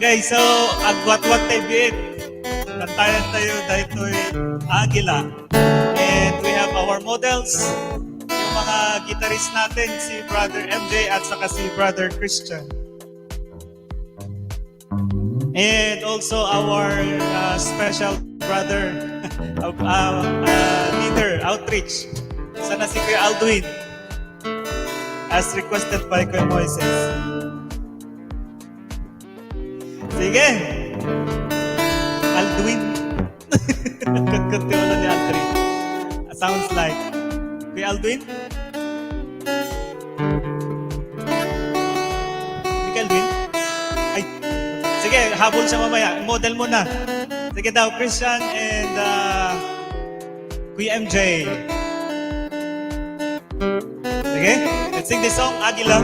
Okay, so agwat-wat tayo biit. Kantayan tayo dahil Agila. And we have our models, yung mga guitarist natin, si Brother MJ at saka si Brother Christian. And also our special brother, leader, outreach. Sana si Kuya Aldwin, as requested by Kuya Moises. Sige! Aldwin. Kunti ulo ni Aldwin. Sounds like. Kuya Aldwin? Hindi ka Aldwin? Ay. Sige, habol siya mamaya. Model mo na. Sige daw, Christian and Kuya MJ. Sige, let's sing this song, Agila.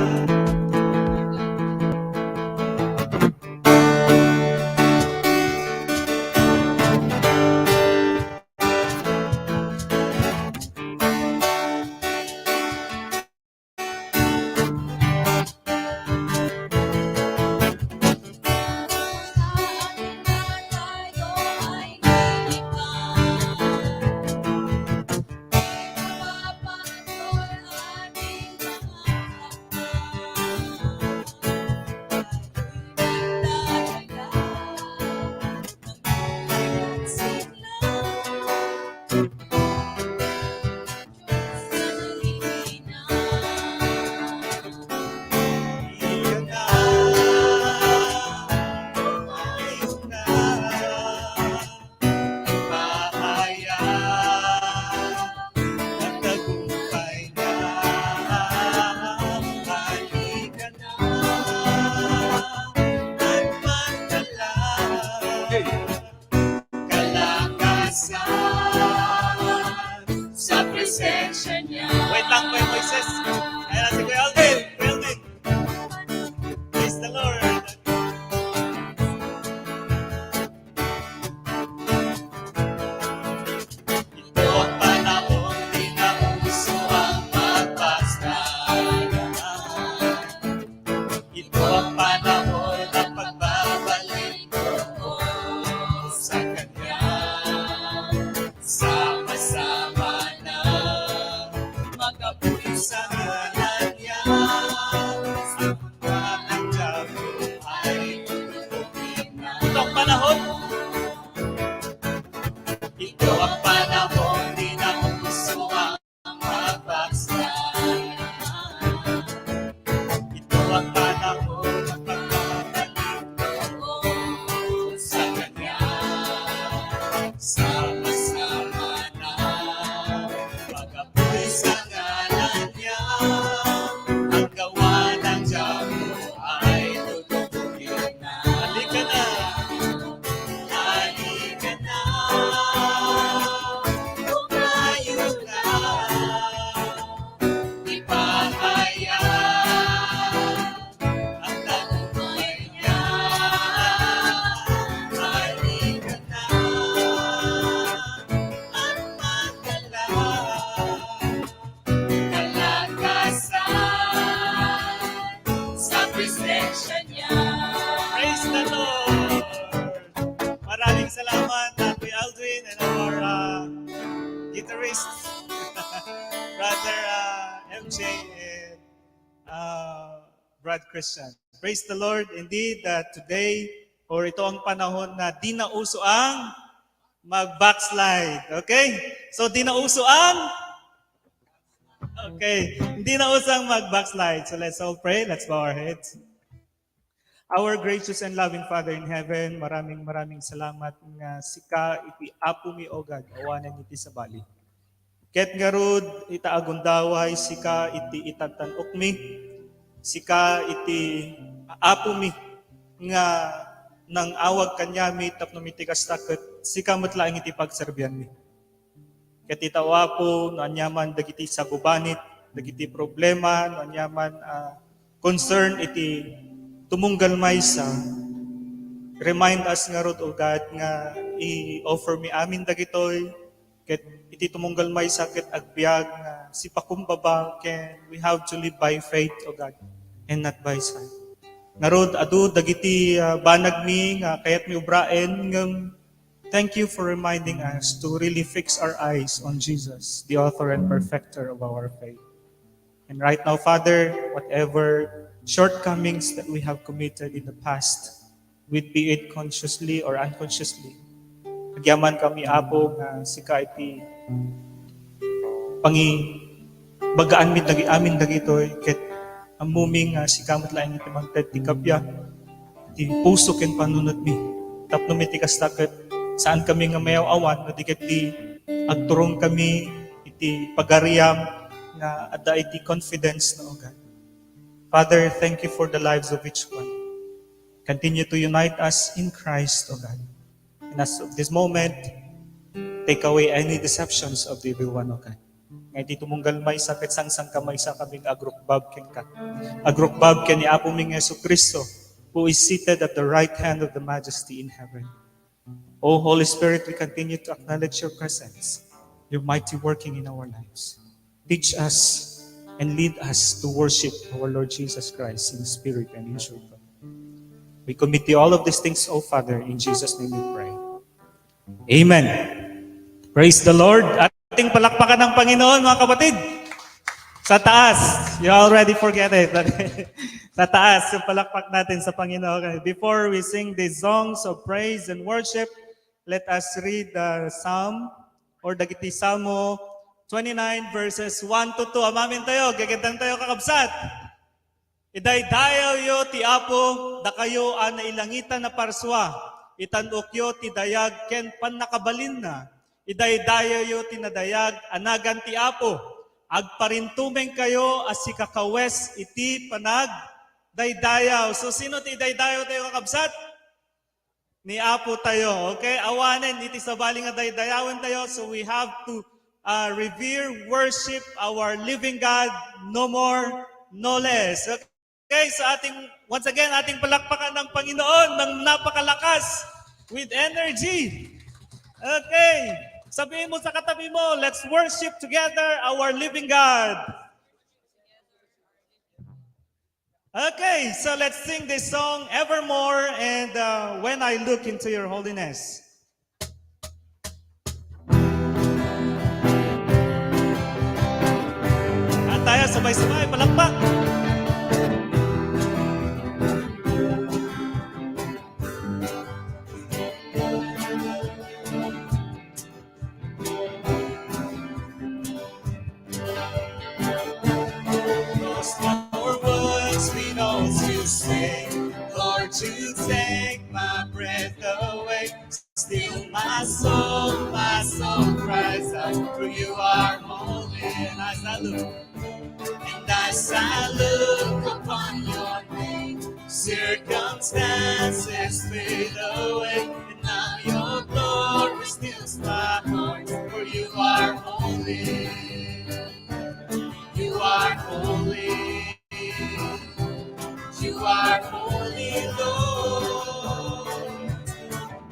Wait lang, Kuya Moises. Ayan na si Kuya Alvin. Kuya Alvin. Praise the Lord. Ito ang panahon, di na uso ang magpastayan. Ito ang panahon na pagbabalik ko sa Kanya. Sama-sama na mag-apoy sa ngalan niya. Ang Diablo ay tutupin na. Ito ang panahon. Ito ang panahon, di na uso ang magbackslide. Ito ang panahon na pagbabalik ko sa Kanya. Sama-sama na mag-apoy sa ngalan niya. Ang gawa ng Diablo ay tutupin na. Halika na. Halika na. Tumayo na. Ipahaya ang tagumpay niya. Halika na. At magdala kalakasan sa presensya niya. Praise the Lord! Maraming salamat, Kuya Aldwin and our guitarist, Brother MJ and Brad Christian. Praise the Lord indeed that today, or ito ang panahon na di na uso ang mag-backslide. Okay? So di na uso ang hindi na usang mag-backslide. So let's all pray. Let's bow our heads. Our gracious and loving Father in heaven, maraming salamat nga sika iti apo mi o God, awanan iti sa bali. Ket ngarud ita agundaway sika iti itatanok mi, sika iti apo mi nga nang awag kanya mi tapno mi tigastakot, sika matlaing iti pagserbian mi. Ket ita wapo no anyaman dagiti sagubanit, dagiti problema, no anyaman concern iti tumunggal maysa. Remind us nga rod o God nga i-offer mi amin dagitoy ket iti tumunggal maysa ket agbiag nga si pakumbaba ken we have to live by faith o God and not by sight. Narod adu dagiti banag mi nga kayat mi ubraen ngem thank you for reminding us to really fix our eyes on Jesus, the author and perfecter of our faith. And right now, Father, whatever shortcomings that we have committed in the past, be it consciously or unconsciously, nagyaman kami, Apo, nga sika iti pangi bagaan mi dagi amin dagitoy ket amuming sikamot laing iti magted ti kapya ti puso ken panunod mi tapno mi ti kastakit saan kami nga mayaw awan no diket ti agturong kami iti pagariam nga adda iti confidence na God. Father, thank you for the lives of each one. Continue to unite us in Christ, O God. And as of this moment, take away any deceptions of the evil one, O God. Ngay di tumunggal may sakit sang kamay sa kaming agrukbab ken ka. Agrukbab ken ni Apo ming Yesu Kristo, who is seated at the right hand of the Majesty in heaven. O Holy Spirit, we continue to acknowledge your presence, your mighty working in our lives. Teach us and lead us to worship our Lord Jesus Christ in spirit and in truth. We commit to all of these things, O Father, in Jesus' name we pray. Amen. Praise the Lord. Ating palakpakan ng Panginoon, mga kapatid. Sa taas. You already forget it. Sa taas, yung palakpak natin sa Panginoon. Before we sing these songs of praise and worship, let us read the Psalm or dagiti Salmo 29 verses 1 to 2. Amamin tayo, gagandang tayo kakabsat. Idaydayaw yo ti Apo, da kayo na ilangitan na parswa. Itanok yo ti dayag ken pan nakabalin na. Idaydayaw yo ti nadayag, anagan ti Apo. Agparintumeng kayo as si kakawes iti panag daydayaw. So sino ti daydayaw tayo kakabsat? Ni Apo tayo. Okay? Awanen, iti sabaling nga daydayawan tayo. So we have to revere, worship our living God, no more, no less. Okay, so once again, ating palakpakan ng Panginoon ng napakalakas with energy. Okay, sabihin mo sa katabi mo, let's worship together our living God. Okay, so let's sing this song, Evermore, and When I Look into Your Holiness. Tayo, sabay-sabay, palakpak. Lost our words, we know to say, Lord, you take my breath away. Still my soul cries out, for you are holy. And as I look upon your name, circumstances fade away, and now your glory stills my heart, for you are holy. You are holy. You are holy, Lord.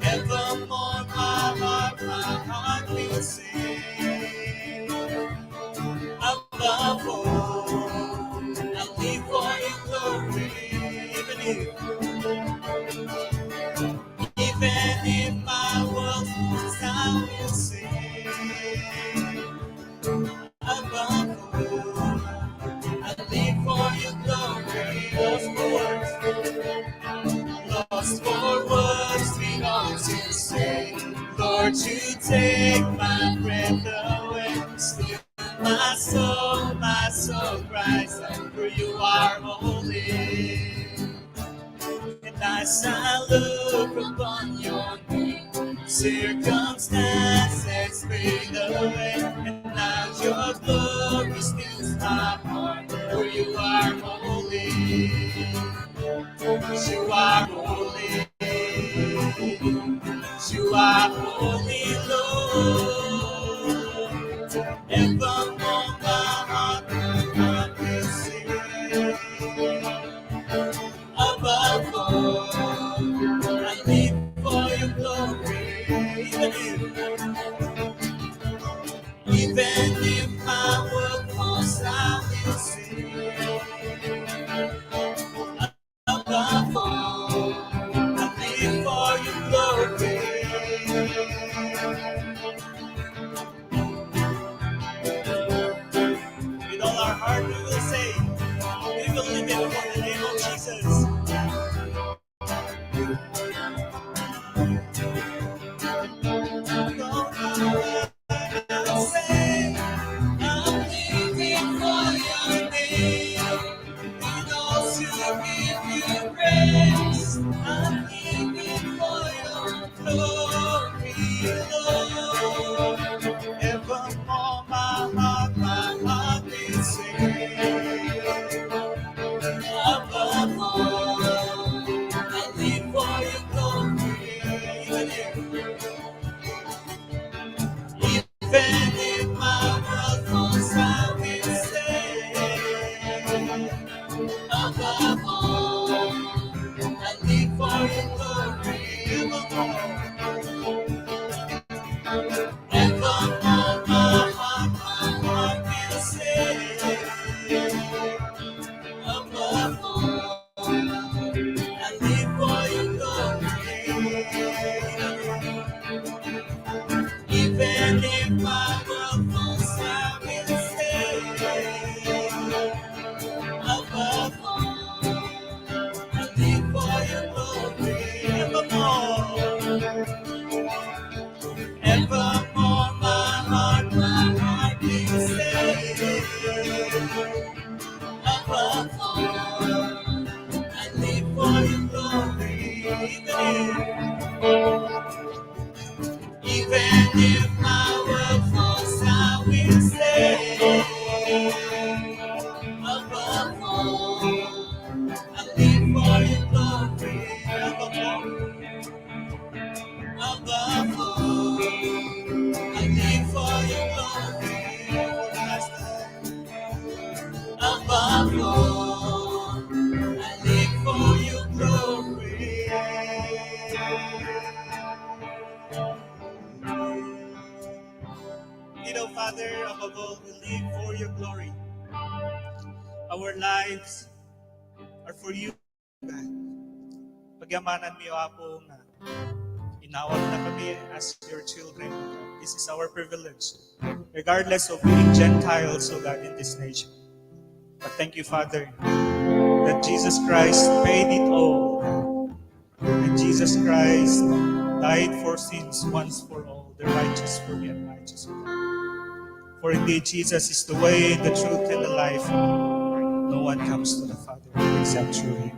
Evermore my heart will sing. Above all, I'll live for your glory. Even if my world falls, I will sing. Above all, I'll live for your glory. Lost for words, we ought to say, Lord, you take my breath away. Still my soul cries out, for you are holy. And as I look upon your name, circumstances fade away, and now your glory stills my heart, for you are holy. You are holy. You are holy, Lord. Evermore my heart will sing. Above all, I live for your glory. Even if my world falls, I will sing. Above Even if my world falls, I will say, above all, I live for your glory evermore. Evermore, my heart will say, above all, I live for your glory. Even if my world falls, I will stay. Above all, I live for your glory evermore. Evermore, my heart will say. Above all, I live for your glory. Even if my world falls, I will stay. Above all, I live for your glory evermore. Above all, I live for your glory everlasting. Above all, I live for your glory. Father, above all, we live for your glory. Our lives are for you, God. Pagyamanan mo, Apo, nga inawag na kami as your children. This is our privilege, regardless of being Gentiles, O God, in this nation. But thank you, Father, that Jesus Christ paid it all. And Jesus Christ died for sins once for all, the righteous for the unrighteous. For indeed, Jesus is the way, the truth, and the life. No one comes to the Father except through him.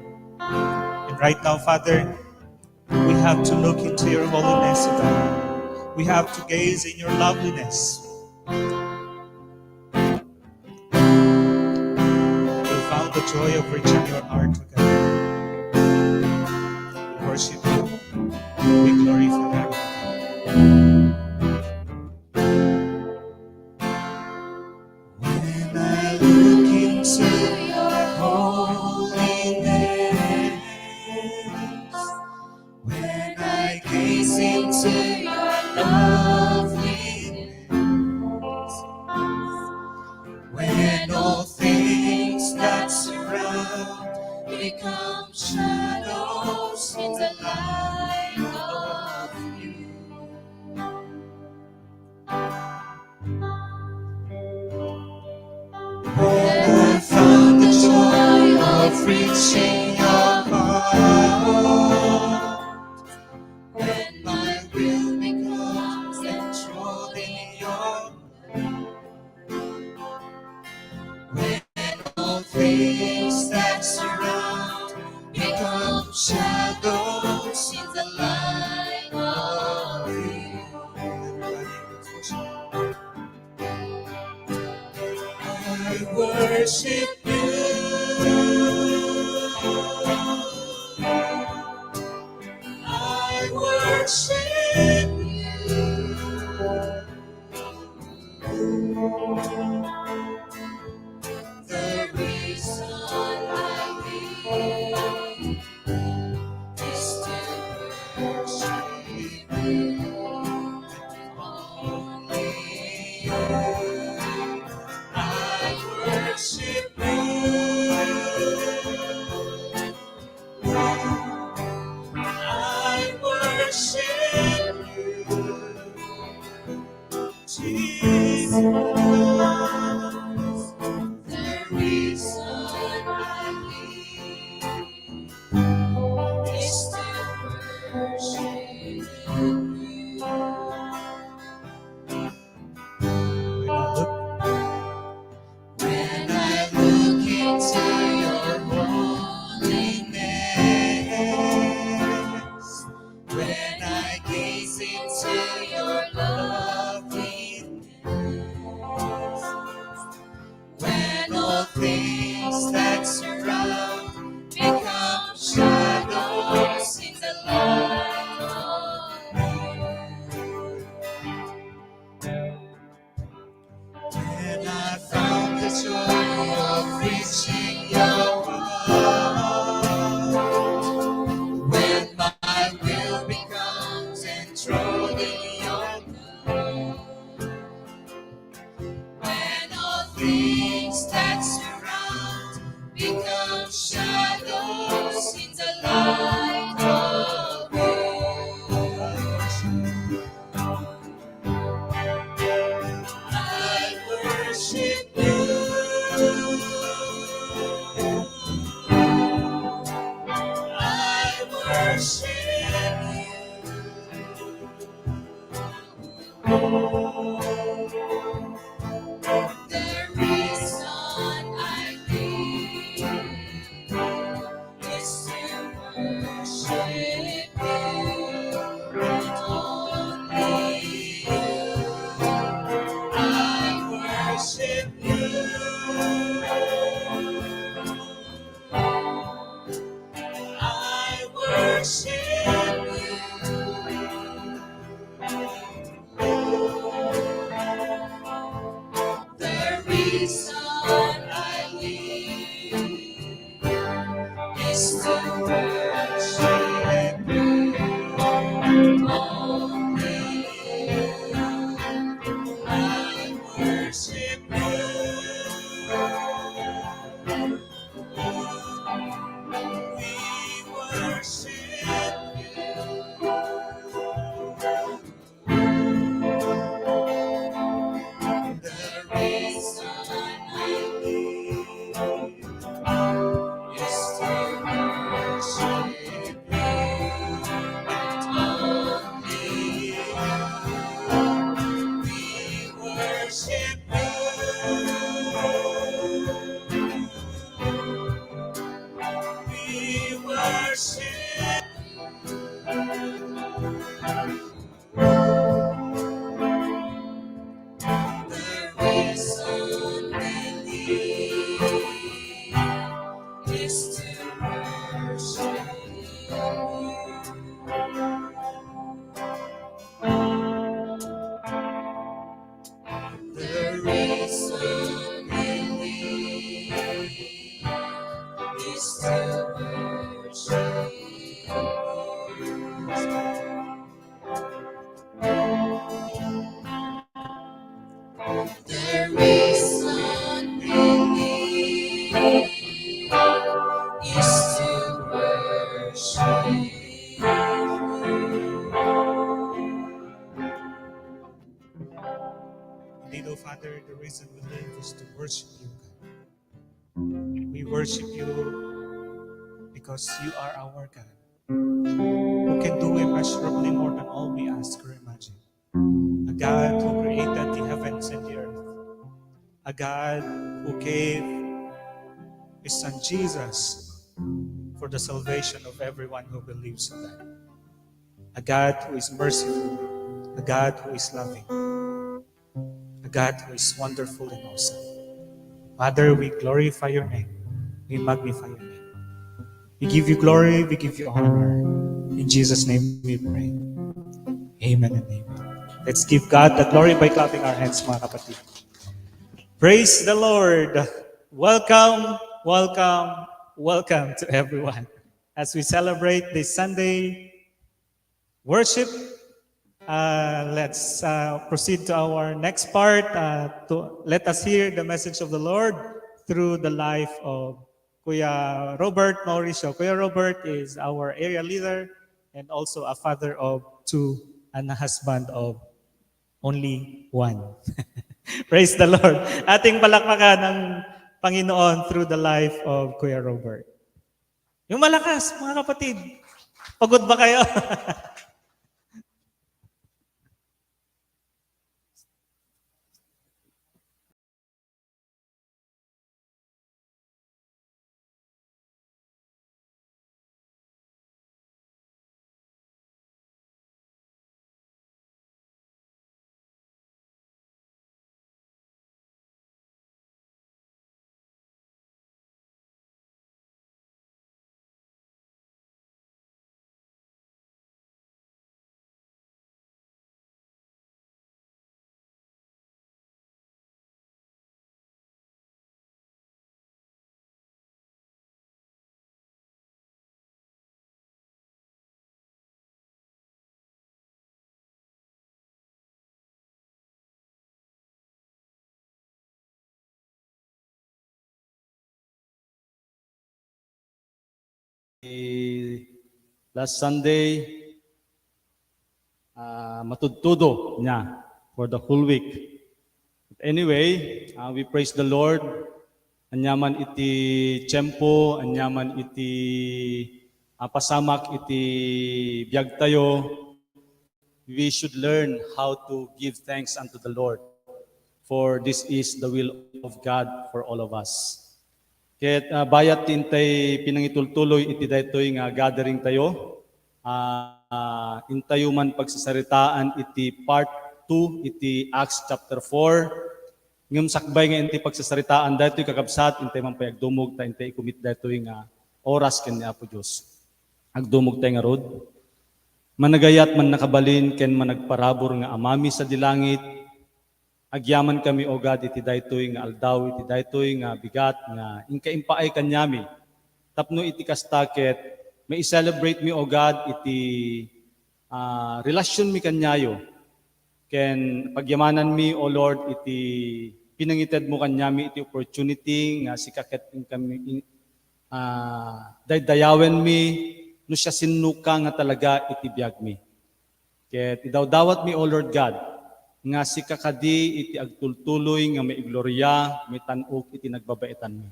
And right now, Father, we have to look into your holiness, God. We have to gaze in your loveliness. We found the joy of reaching your heart, God. We worship you. We glorify you. When I look into your holiness, when I gaze into your loveliness, when all things that surround become shadows in the light of you. When I found the joy of reaching your heart, when my will becomes enthroned in your love, when all things that surround become shadows in the light of you. I worship you. I worship you. The reason I live is to worship you. Only you. I worship you. I worship you. Jesus, the reason I live is to worship you. When I look into your holiness, when I gaze into your loveliness, when all things that surround become shadows in the light of you. I worship you. I worship you. The reason I live is to worship you. Only you. I worship you. I worship you. The reason I live is to worship you. Only you. I worship you. We worship the reason I live is to worship you. Only we worship you. We worship the reason we live is to worship you. The reason we live is to worship you. The reason we live is to worship you. Indeed, O Father, the reason we live is to worship you, God. We worship you because you are our God, who can do immeasurably more than all we ask or imagine. A God who created the heavens and the earth. A God who gave His Son Jesus for the salvation of everyone who believes in that. A God who is merciful. A God who is loving. A God who is wonderful and awesome. Father, we glorify your name. We magnify your name. We give you glory, we give you honor. In Jesus' name we pray. Amen and amen. Let's give God the glory by clapping our hands, mga kapatid. Praise the Lord. Welcome, welcome, welcome to everyone. As we celebrate this Sunday worship, let's proceed to our next part. To let us hear the message of the Lord through the life of Kuya Robert Mauricio. Kuya Robert is our area leader and also a father of two and a husband of only one. Praise the Lord. Ating palakpakan ng Panginoon through the life of Kuya Robert. Yung malakas, mga kapatid. Pagod ba kayo? Last Sunday, matudtudo niya for the whole week. But anyway, we praise the Lord. Anyaman iti tiyempo, anyaman iti pasamak iti biag tayo, we should learn how to give thanks unto the Lord. For this is the will of God for all of us. Ket bayat tintay pinangitultuloy iti daytoy nga gathering tayo. Intayo man pagsasaritaan iti part 2 iti Acts chapter 4. Ngem sakbay nga iti pagsasaritaan daytoy kakabsat intay man payagdumog ta intay ikumit daytoy nga oras ken ni Apo Dios. Agdumog tay nga rod. Managayat man nakabalin ken managparabor nga amami sa dilangit. Agyaman kami, O God, iti daytoy nga aldaw, iti daytoy nga bigat, nga impaay kanyami. Tapno iti kastaket, may i-celebrate mi, O God, iti relasyon mi kanyayo. Ken pagyamanan mi, O Lord, iti pinangited mo kanyami, iti opportunity, nga sikaket kami, daydayawen mi, no siya sinuka nga talaga iti biag mi. Ket idawdawat mi, O Lord God, nga si kakadi iti agtultuloy nga maiglorya, may tanok iti nagbabaitan mi.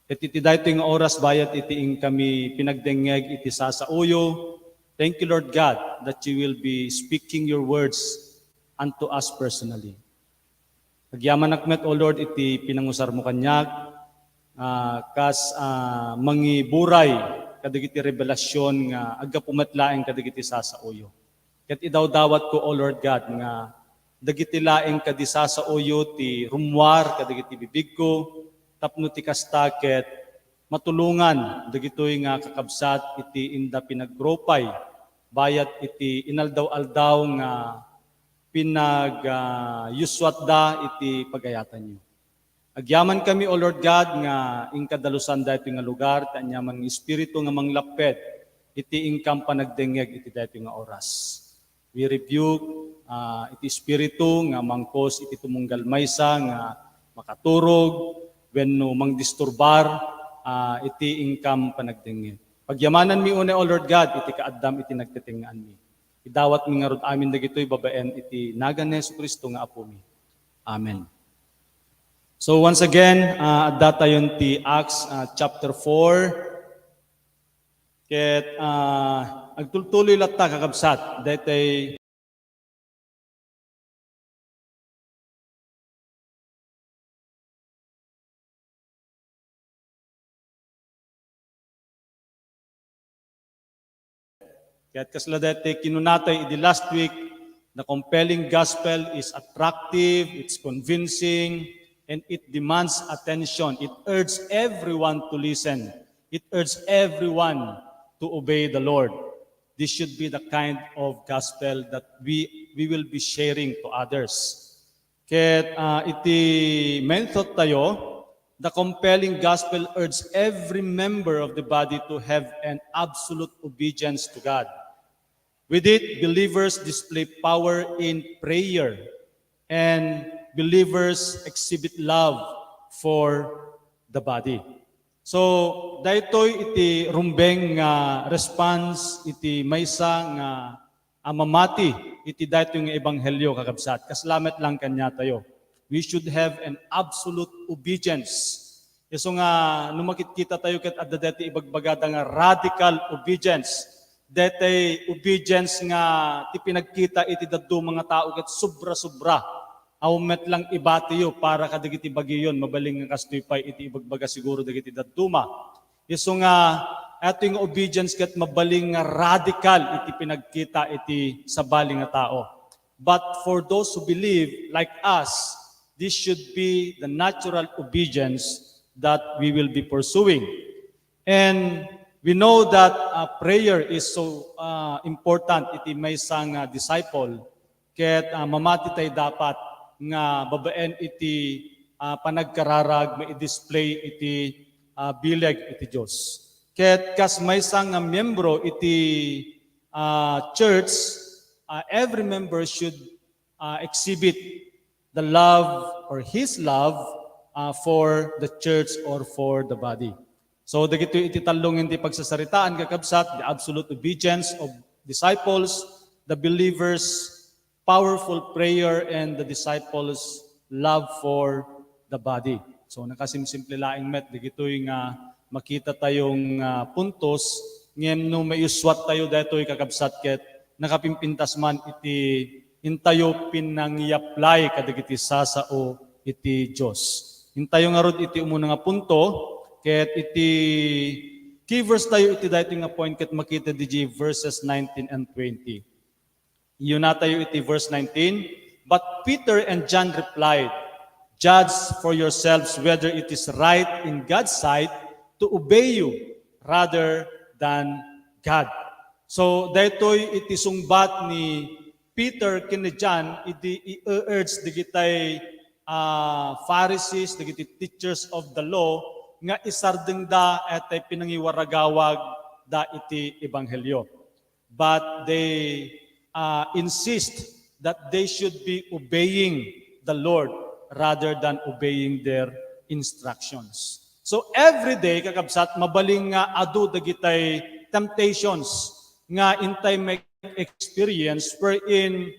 At iti daytoy nga oras bayat iti ing kami pinagdengeg iti sasauyo. Thank you, Lord God, that you will be speaking your words unto us personally. Agyaman akmet, O Lord, iti pinangusar mo kanyak, mangiburay kadagiti revelasyon nga aggapumatlaeng kadagiti sasauyo. Ket idawdawat ko, O Lord God, nga dagiti laeng kadisa sa uyo ti rumwar kadagiti bibig ko tapno ti kastaket matulungan dagitoy nga kakabsat iti inda pinagropay bayat iti inaldaw-aldaw nga yuswat da iti pagayatan nyo. Agyaman kami, O Lord God, nga ingkadalusan dayto nga lugar ta anyaman nga espiritu nga manglapet iti ingkam panagdengeg iti dayto nga oras. We rebuke iti espiritu nga mangkos iti tumunggal maysa nga makaturog wenno mangdisturbar iti ingkam panagdengeg. Pagyamanan mi una, O Lord God, iti kaaddam iti nagtetengaan mi. Idawat mi nga rod amin dagitoy babaen iti nagan ni Jesucristo nga apo mi. Amen. So once again, adda tayon ti Acts chapter 4. Ket agtultuloy latta kakabsat daytay kaya't kasla daytay kinunatay idi last week, the compelling gospel is attractive, it's convincing, and it demands attention. It urges everyone to listen. It urges everyone to obey the Lord. This should be the kind of gospel that we will be sharing to others. Ket iti main thought tayo, the compelling gospel urges every member of the body to have an absolute obedience to God. With it, believers display power in prayer, and believers exhibit love for the body. So, daytoy iti rumbeng nga response iti maysa nga amamati iti daytoy nga ebanghelyo kakabsat. Kaslamet lang kanya tayo. We should have an absolute obedience. Iso nga numakit-kita tayo ket adda dati ibagbagada nga radical obedience. Dete obedience nga ti pinagkita iti dadto mga tao ket sobra-sobra. Awmet lang ibatiyo para kadagiti bagiyon mabaling nga kastoy pay iti ibagbaga siguro dagiti daduma. Isu nga ating obedience ket mabaling nga radical iti pinagkita iti sabali nga tao. But for those who believe like us, this should be the natural obedience that we will be pursuing. And we know that prayer is so important iti maysa nga disciple ket mamati tay dapat nga babaen iti panagkararag mai-display iti bileg iti Dios. Ket kas maysa nga miyembro iti church, every member should exhibit the love or his love for the church or for the body. So dagito iti talong iti pagsasaritaan kakabsat, the absolute obedience of disciples the believers' powerful prayer and the disciples' love for the body. So nakasimsimple laing met, di gito'y nga makita tayong puntos, ngem no maiuswat tayo dato'y kakabsat ket nakapimpintas man iti intayo pinangyaplay kadagiti sasao iti Dios. Hintayo nga rod iti umuna nga punto, ket iti key verse tayo iti daytoy nga point ket makita di verses 19 and 20. Iyon na tayo iti verse 19. But Peter and John replied, "Judge for yourselves whether it is right in God's sight to obey you rather than God." So daytoy iti sungbat ni Peter ken ni John iti i-urge digitay Pharisees, digiti teachers of the law nga isardeng da etay pinangiwaragawag da iti ebanghelyo. But they insist that they should be obeying the Lord rather than obeying their instructions. So every day kakabsat mabaling nga adu dagitay temptations nga intay make experience wherein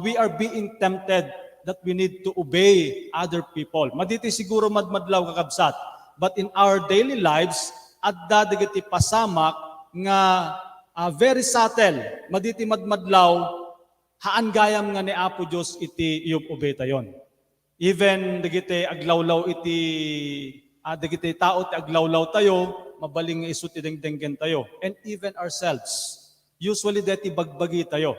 we are being tempted that we need to obey other people. Maditi siguro madmadlaw kakabsat, but in our daily lives adda dagiti pasamak nga very subtle, maditi madmadlaw haan gayam nga ni Apo Dios iti iyop obey tayon. Even dagiti aglawlaw iti dagiti tao ti aglawlaw tayo, mabaling nga isut idengdenggen tayo, and even ourselves. Usually dati bagbagi tayo.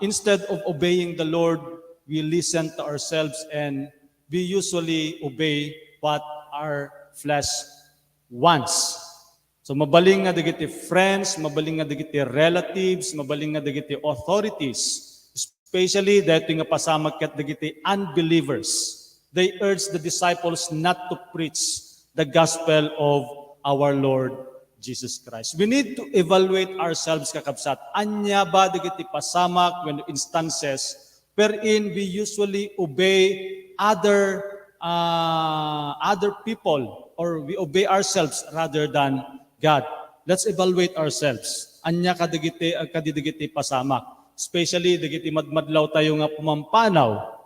Instead of obeying the Lord, we listen to ourselves and we usually obey what our flesh wants. So mabaling nga dagiti friends, mabaling nga dagiti relatives, mabaling nga dagiti authorities, especially dito nga pasamak ket dagiti unbelievers. They urge the disciples not to preach the gospel of our Lord Jesus Christ. We need to evaluate ourselves kakabsat. Anya ba dagiti pasamak when instances wherein we usually obey other people or we obey ourselves rather than God. Let's evaluate ourselves. Anya kadidagiti pasamak. Especially dagiti madmadlaw tayo nga pumampanaw.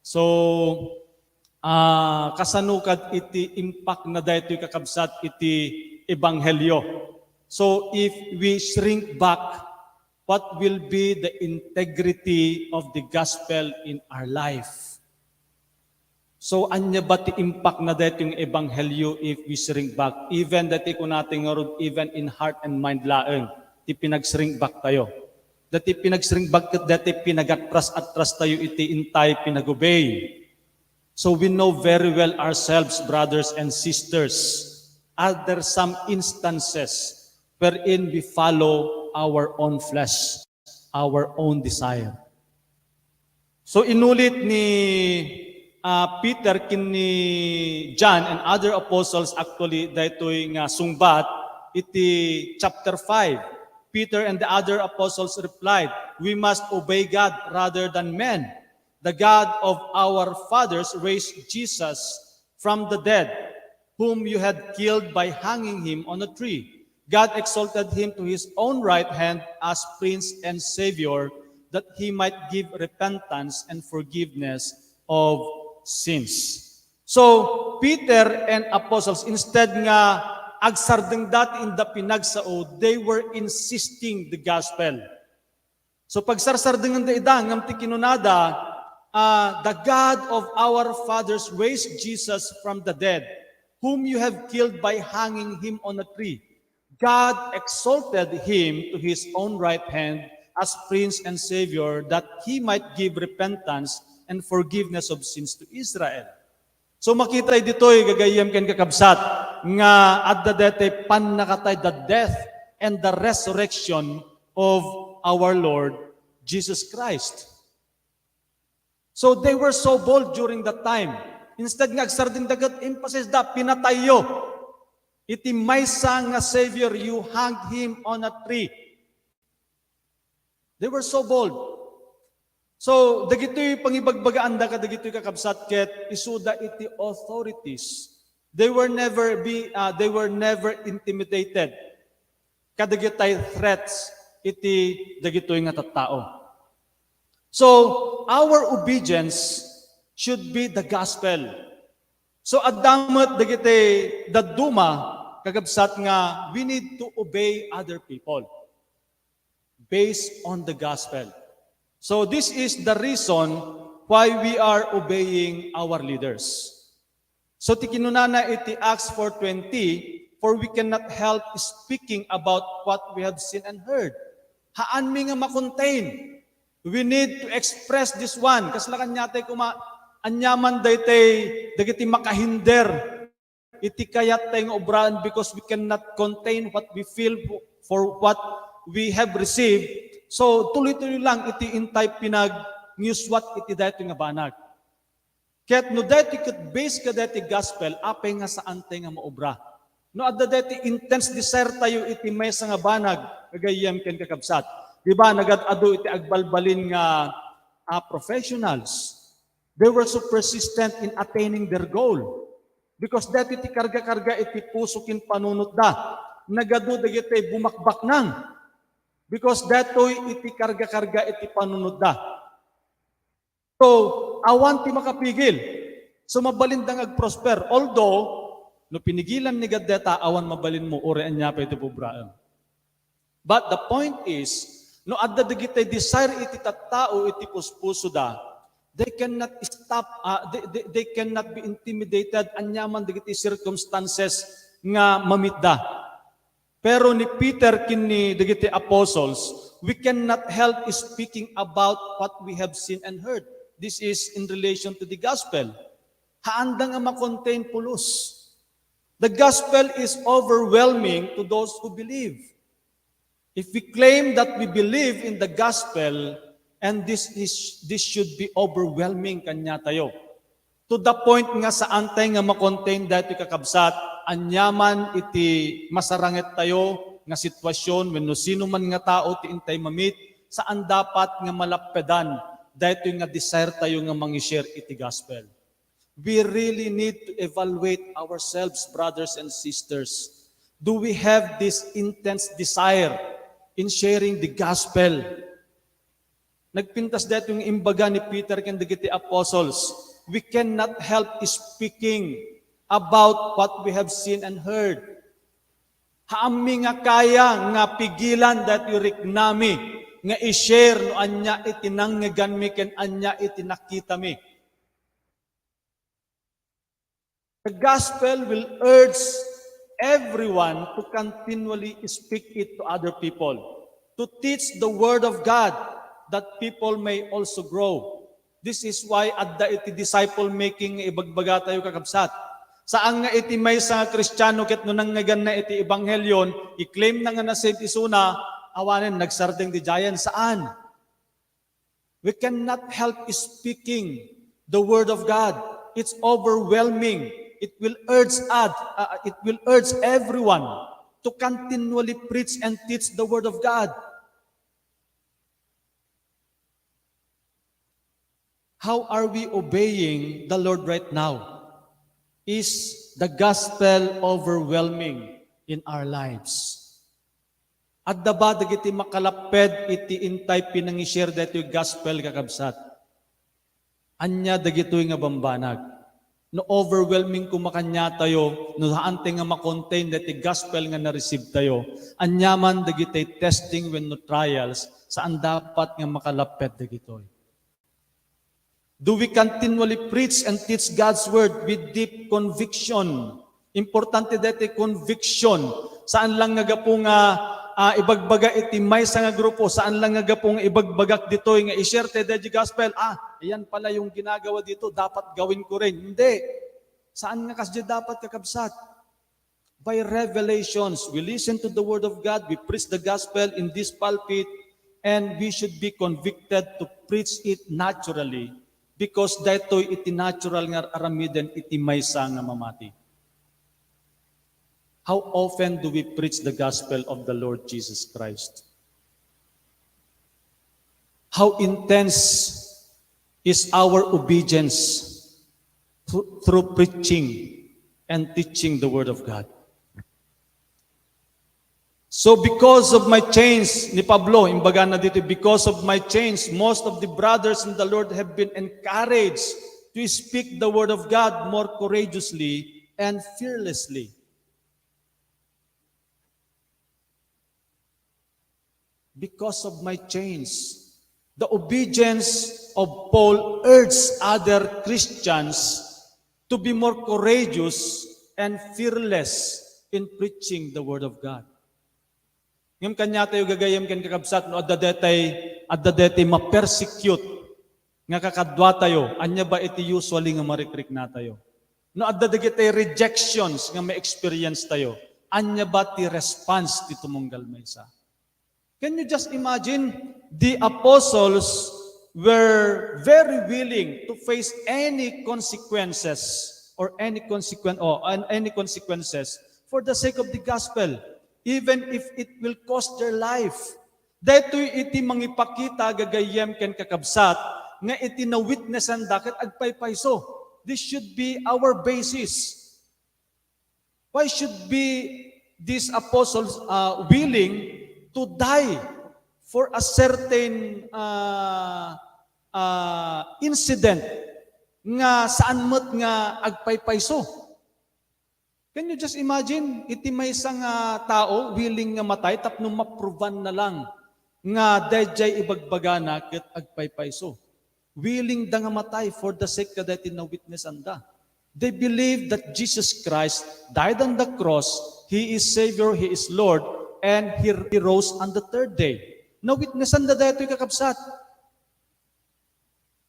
So kasanukad iti impact na daytoy kakabsat iti ebanghelyo. So if we shrink back, what will be the integrity of the gospel in our life? So anya ba ti impact na daytoy yung ebanghelyo if we shrink back? Even dati ko natin nga rod, even in heart and mind laeng, ti pinag-shrink back tayo. Dati pinag-shrink back, dati pinagatras-atras tayo iti intay pinag-obey. So we know very well ourselves, brothers and sisters. Are there some instances wherein we follow our own flesh, our own desire? So inulit ni Peter kini John and other apostles actually daytoy nga sungbat iti chapter 5. Peter and the other apostles replied, "We must obey God rather than men. The God of our fathers raised Jesus from the dead, whom you had killed by hanging him on a tree. God exalted him to his own right hand as Prince and Savior, that he might give repentance and forgiveness of sins." So, Peter and apostles, instead nga agsardeng dati in the pinagsao, they were insisting the gospel. So, pagsarsardengan da idang, ngamti kinunada, the God of our fathers raised Jesus from the dead, whom you have killed by hanging him on a tree. God exalted him to his own right hand as Prince and Savior, that he might give repentance and forgiveness of sins to Israel. So makita dito'y gagayam ken kakabsat nga adda dete pannakatay the death and the resurrection of our Lord Jesus Christ. So they were so bold during that time. Instead nga agsardin dagat emphasis da pinatayo. Iti maysa nga Savior, you hanged him on a tree. They were so bold. So dagitoy pangibagbagaan da kadagitoy kakabsat ket isuda iti authorities. They were never intimidated. Kadagitay threats iti dagitoy nga tattao. So, our obedience should be the gospel. So, addamat dagiti daduma kagabsat nga we need to obey other people based on the gospel. So, this is the reason why we are obeying our leaders. So, tikinunana iti Acts 4:20, for we cannot help speaking about what we have seen and heard. Haan mi nga makontain. We need to express this one. Kaslakan nyatay anyaman daytay dagiti makahinder iti kayat tayong obraan because we cannot contain what we feel for what we have received. So tuloy-tuloy lang iti intay pinag-newswat iti dayto nga banag. Kaya't no dayto ket base ka dayto gospel apay nga saan tayo nga maobra. No adda dayto intense desire tayo iti maysa nga banag kagayem ken kakabsat. Diba, nagad-ado iti agbalbalin nga professionals. They were so persistent in attaining their goal. Because dati iti karga-karga iti puso kin panunot da. Nagado dagiti bumakbak nang. Because datoy iti karga-karga iti panunot da. So, awan ti makapigil. So, mabalindang ag-prosper. Although, no pinigilan ni Gadeta, awan mabalin mo, urian niya pa iti bubraan. But the point is, no adda dagiti desire iti tattao iti puspuso da, they cannot stop, they cannot be intimidated anyaman dagiti circumstances nga mamitda. Pero ni Peter kini dagiti apostles, we cannot help speaking about what we have seen and heard. This is in relation to the gospel. Haanda nga makontain pulos. The gospel is overwhelming to those who believe. If we claim that we believe in the gospel, and this should be overwhelming kanya tayo. To the point nga saan tayo nga makontain dati kakabsat, anyaman iti masarangit tayo nga sitwasyon, when no sino man nga tao ti intay mamit, saan dapat nga malappedan, dati nga desire tayo nga mangi-share iti gospel. We really need to evaluate ourselves, brothers and sisters. Do we have this intense desire in sharing the gospel? Nagpintas dito yung imbaga ni Peter ken dagiti apostles. We cannot help speaking about what we have seen and heard. Haami nga kaya nga pigilan dati riknami nga i-share no anya itinanggan mi ken anya itinakita mi. The gospel will urge everyone to continually speak it to other people, to teach the word of God that people may also grow. This is why adda iti disciple making ibagbaga tayo kakabsat. Saan nga iti may sa Kristiyano ket no nangyagan na iti ebanghelyon, i-claim na nga na save isuna, awanen nagsardeng di jayan saan? We cannot help speaking the word of God. It's overwhelming. It will urge everyone to continually preach and teach the word of God. How are we obeying the Lord right now? Is the gospel overwhelming in our lives? At ba dagiti makalaped iti intay pinangi-share dito yung gospel kakabsat? Anya dagitoy nga bambanag. No overwhelming kumakanya tayo, no haante nga makontain dati gospel nga na-receive tayo. Anyaman dagitay testing when no trials, saan dapat nga makalapet dagitoy. Do we continually preach and teach God's word with deep conviction? Importante dati conviction. Saan lang nga po nga ibagbaga iti may sa nga grupo, saan lang nga po nga ibagbagak ditoy nga i-share te dati gospel. Ayan pala yung ginagawa dito, dapat gawin ko rin. Hindi. Saan nga kasi dapat kakabsat? By revelations, we listen to the word of God, we preach the gospel in this pulpit, and we should be convicted to preach it naturally because datoy iti natural nga aramiden iti maysa nga mamati. How often do we preach the gospel of the Lord Jesus Christ? How intense is our obedience through preaching and teaching the word of God? So because of my chains, ni Pablo, imbaga na dito, because of my chains, most of the brothers in the Lord have been encouraged to speak the word of God more courageously and fearlessly. Because of my chains, the obedience of Paul urged other Christians to be more courageous and fearless in preaching the word of God. Ngam kanya tayo gagayam ken kakabsat no adda detay ma-persecute nga kakadwa tayo anya ba iti usually nga marikrik na tayo. No adda dagiti rejections nga ma-experience tayo anya ba ti response ti tumunggal maysa. Can you just imagine the apostles were very willing to face any consequences any consequences for the sake of the gospel, even if it will cost their life. Daytoy iti mangipakita gagayem ken kakabsat nga iti na witnessan daket agpaypayso. This should be our basis. Why should be these apostles willing to die for a certain incident nga saan met nga agpaypayso? Can you just imagine, iti may isang tao willing nga matay tapno maprovan na lang nga dayjay ibagbagana ket agpaypayso. Willing da nga matay for the sake ka dati na witness anda. They believe that Jesus Christ died on the cross, He is Savior, He is Lord, and He rose on the third day. Na witnessan da daytoy kakabsat.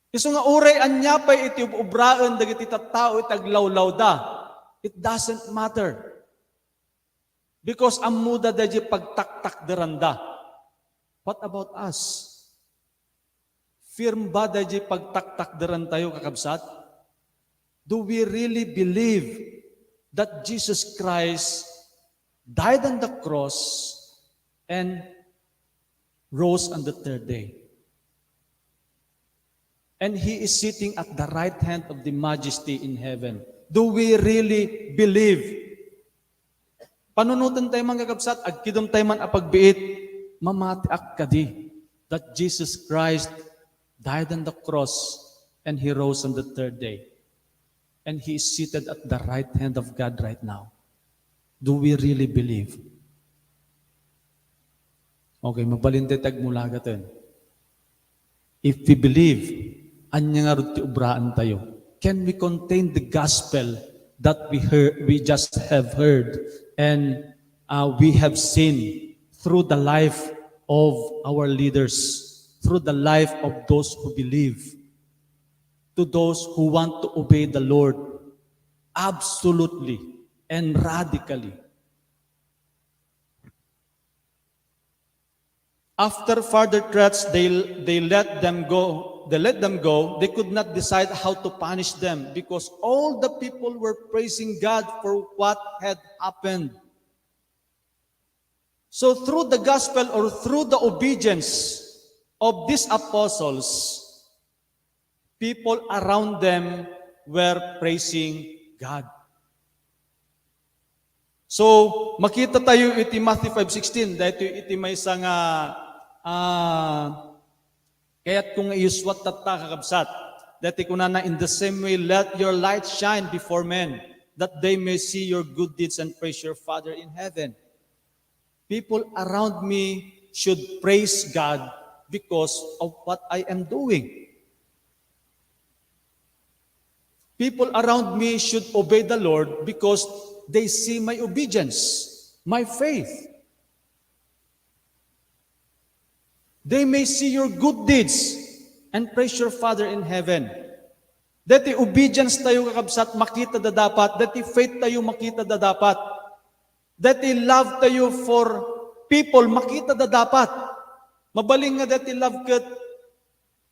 Isu nga uray anya pay iti ubraan dagiti tattao itaglawlaw da. It doesn't matter. Because amuda dahi pagtaktak deranda. What about us? Firm ba dahi pagtaktak deran tayo kakabsat? Do we really believe that Jesus Christ died on the cross and rose on the third day? And He is sitting at the right hand of the Majesty in heaven. Do we really believe? Panunutan tayo mga kakabsat, agkidom tayo man apagbiit, mamatiak kadi that Jesus Christ died on the cross and He rose on the third day. And He is seated at the right hand of God right now. Do we really believe? Okay, mabalinte tagmula gaten. If we believe, anya nga rin ti ubraan tayo. Can we contain the gospel that we just have heard and we have seen through the life of our leaders, through the life of those who believe, to those who want to obey the Lord absolutely and radically? After further threats, they let them go. They could not decide how to punish them because all the people were praising God for what had happened. So through the gospel or through the obedience of these apostles, people around them were praising God. So makita tayo iti Matthew 5:16 dahito iti may isang kaya't kung iuswat tatta kakabsat, dati kunana in the same way, let your light shine before men, that they may see your good deeds and praise your Father in heaven. People around me should praise God because of what I am doing. People around me should obey the Lord because they see my obedience, my faith. They may see your good deeds and praise your Father in heaven. Dati obedience tayo kakabsat, makita da dapat. Dati faith tayo makita da dapat. Dati love tayo for people, makita da dapat. Mabaling nga dati love kat,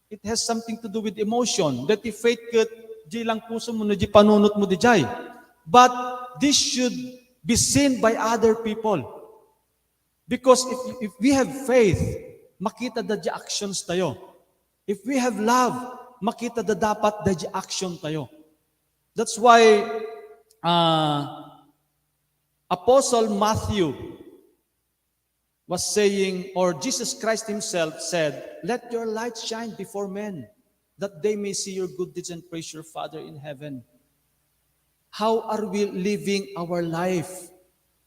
it has something to do with emotion. Dati faith kat, di lang puso mo na di panunot mo di jay. But this should be seen by other people. Because if we have faith, makita da di actions tayo. If we have love, makita da dapat da di action tayo. That's why Apostle Matthew was saying, or Jesus Christ himself said, "Let your light shine before men, that they may see your good deeds and praise your Father in heaven." How are we living our life?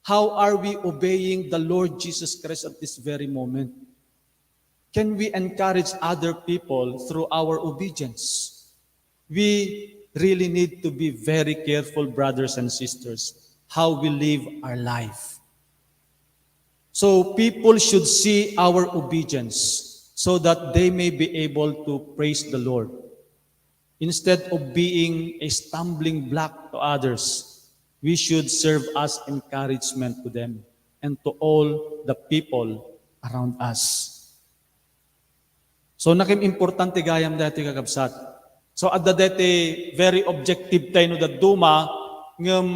How are we obeying the Lord Jesus Christ at this very moment? Can we encourage other people through our obedience? We really need to be very careful, brothers and sisters, how we live our life. So people should see our obedience so that they may be able to praise the Lord. Instead of being a stumbling block to others, we should serve as encouragement to them and to all the people around us. So nakim importante gayam dati kakabsat. So adda dati very objective tayo no daduma ngem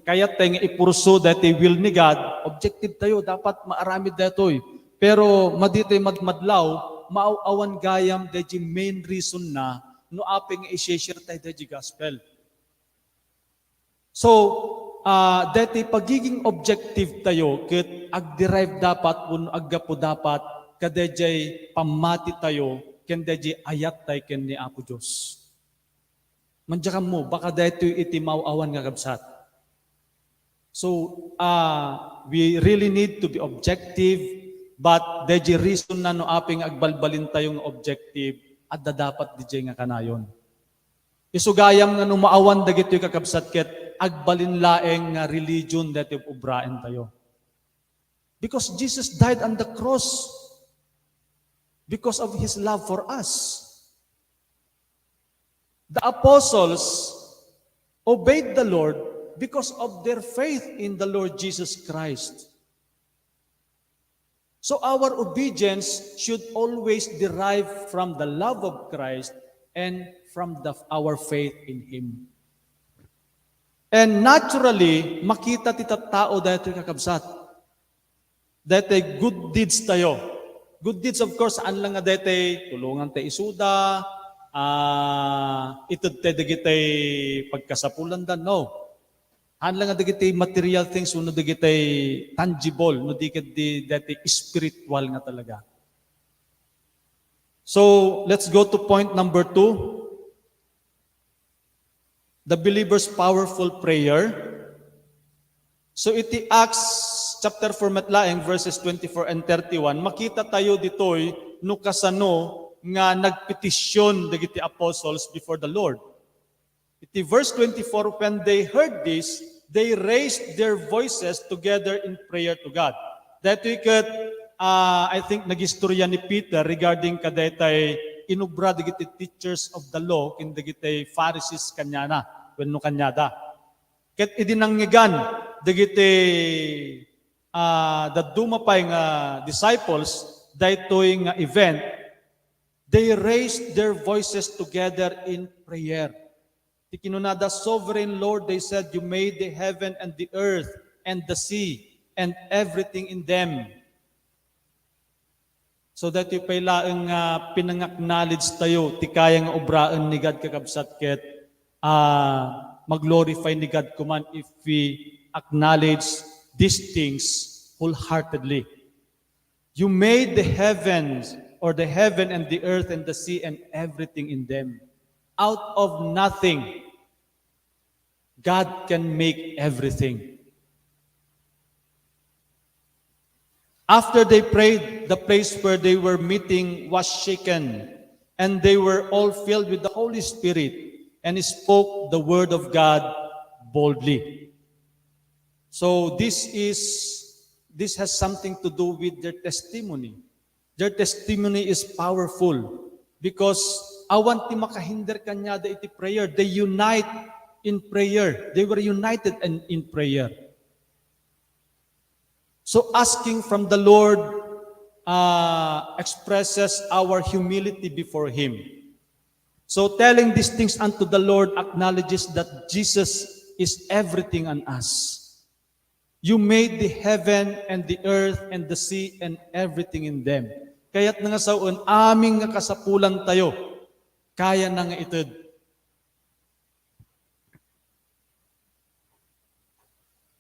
kayat tayo nga ipurso dati will ni God, objective tayo dapat maaramid datoy. Pero maditay madmadlaw, maawawan gayam dati main reason na no aping i-share tayo dati gospel. So dati pagiging objective tayo ket ag-derive dapat kun aggapo dapat kadajay pamati tayo ken dajay ayat tayo ken ni Apo Dios. Manjakam mo baka dayto iti mauawan nga kabsat. So we really need to be objective, but dajay reason na no aping agbalbalin tayo nga objective at dapat dijay nga kanayon. Isugayam nga no maawan dagiti kakabsat ket agbalin laeng nga religion dati ubraen tayo. Because Jesus died on the cross because of His love for us. The apostles obeyed the Lord because of their faith in the Lord Jesus Christ. So our obedience should always derive from the love of Christ and from our faith in Him. And naturally, makita tita tao dahil kakabsat. Dahil good deeds tayo. Good deeds, of course, saan lang nga dahil tulungan tayo isuda, itod tayo dagitay pagkasapulan dan, no. Han lang nga dagitay material things, no dagitay tangible, no dagitay spiritual nga talaga. So, let's go to point number 2. The believer's powerful prayer. So iti Acts chapter 4 matlaeng verses 24 and 31, makita tayo ditoy no kasano nga nagpetisyon dagiti apostles before the Lord. Iti verse 24, when they heard this, they raised their voices together in prayer to God. That we could, I think, nagistorya ni Peter regarding kadaytay inubra dagiti teachers of the law kin dagiti Pharisees kanyana wenno kanyada. Ket idinanggigan dagiti dadumapay nga disciples daytoy nga event, they raised their voices together in prayer. Ti kinunada, "Sovereign Lord," they said, "you made the heaven and the earth and the sea and everything in them." So that yung pailaang pinang-acknowledge tayo, ti kaya nga obraan ni God kakabsat ket mag-glorify ni God kuman if we acknowledge these things wholeheartedly. You made the heavens, or the heaven and the earth and the sea and everything in them. Out of nothing, God can make everything. After they prayed, the place where they were meeting was shaken, and they were all filled with the Holy Spirit and spoke the word of God boldly. So this has something to do with their testimony. Their testimony is powerful because awan ti makahinder kanyada iti prayer. They unite in prayer. They were united in prayer. So asking from the Lord expresses our humility before Him. So telling these things unto the Lord acknowledges that Jesus is everything on us. You made the heaven and the earth and the sea and everything in them. Kaya't nga saon, aming nga kasapulan tayo, kaya na nga itid.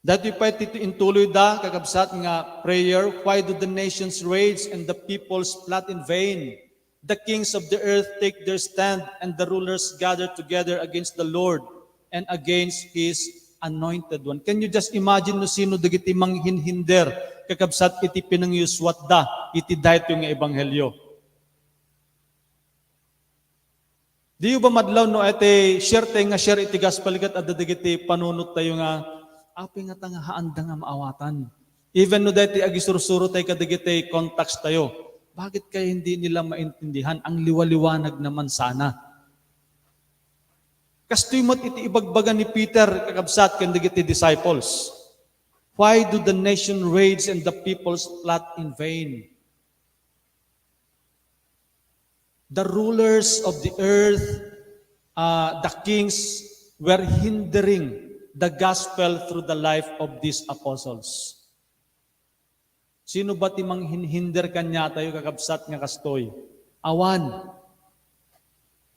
Dati pa iti intuloy da, kakabsat nga prayer, why do the nations rage and the peoples plot in vain? The kings of the earth take their stand and the rulers gather together against the Lord and against His anointed one. Can you just imagine no sino dagiti manghinhinder kakabsat iti pinangyuswat da, iti dayto nga ebanghelyo? Di ba madlaw no iti share tayo nga share iti gospel kat at dagiti panunot tayo nga api nga tanga haanda nga maawatan. Even no dati agisursuro tayo kadagiti contacts tayo. Bakit kaya hindi nila maintindihan? Ang liwaliwanag naman sana. Kastoy mo't iti ibagbagan ni Peter kakabsat kadagiti disciples. Why do the nation rage and the peoples plot in vain? The rulers of the earth, the kings, were hindering the gospel through the life of these apostles. Sino ba ti manghinhinder kanya tayo kakabsat nga kastoy? Awan.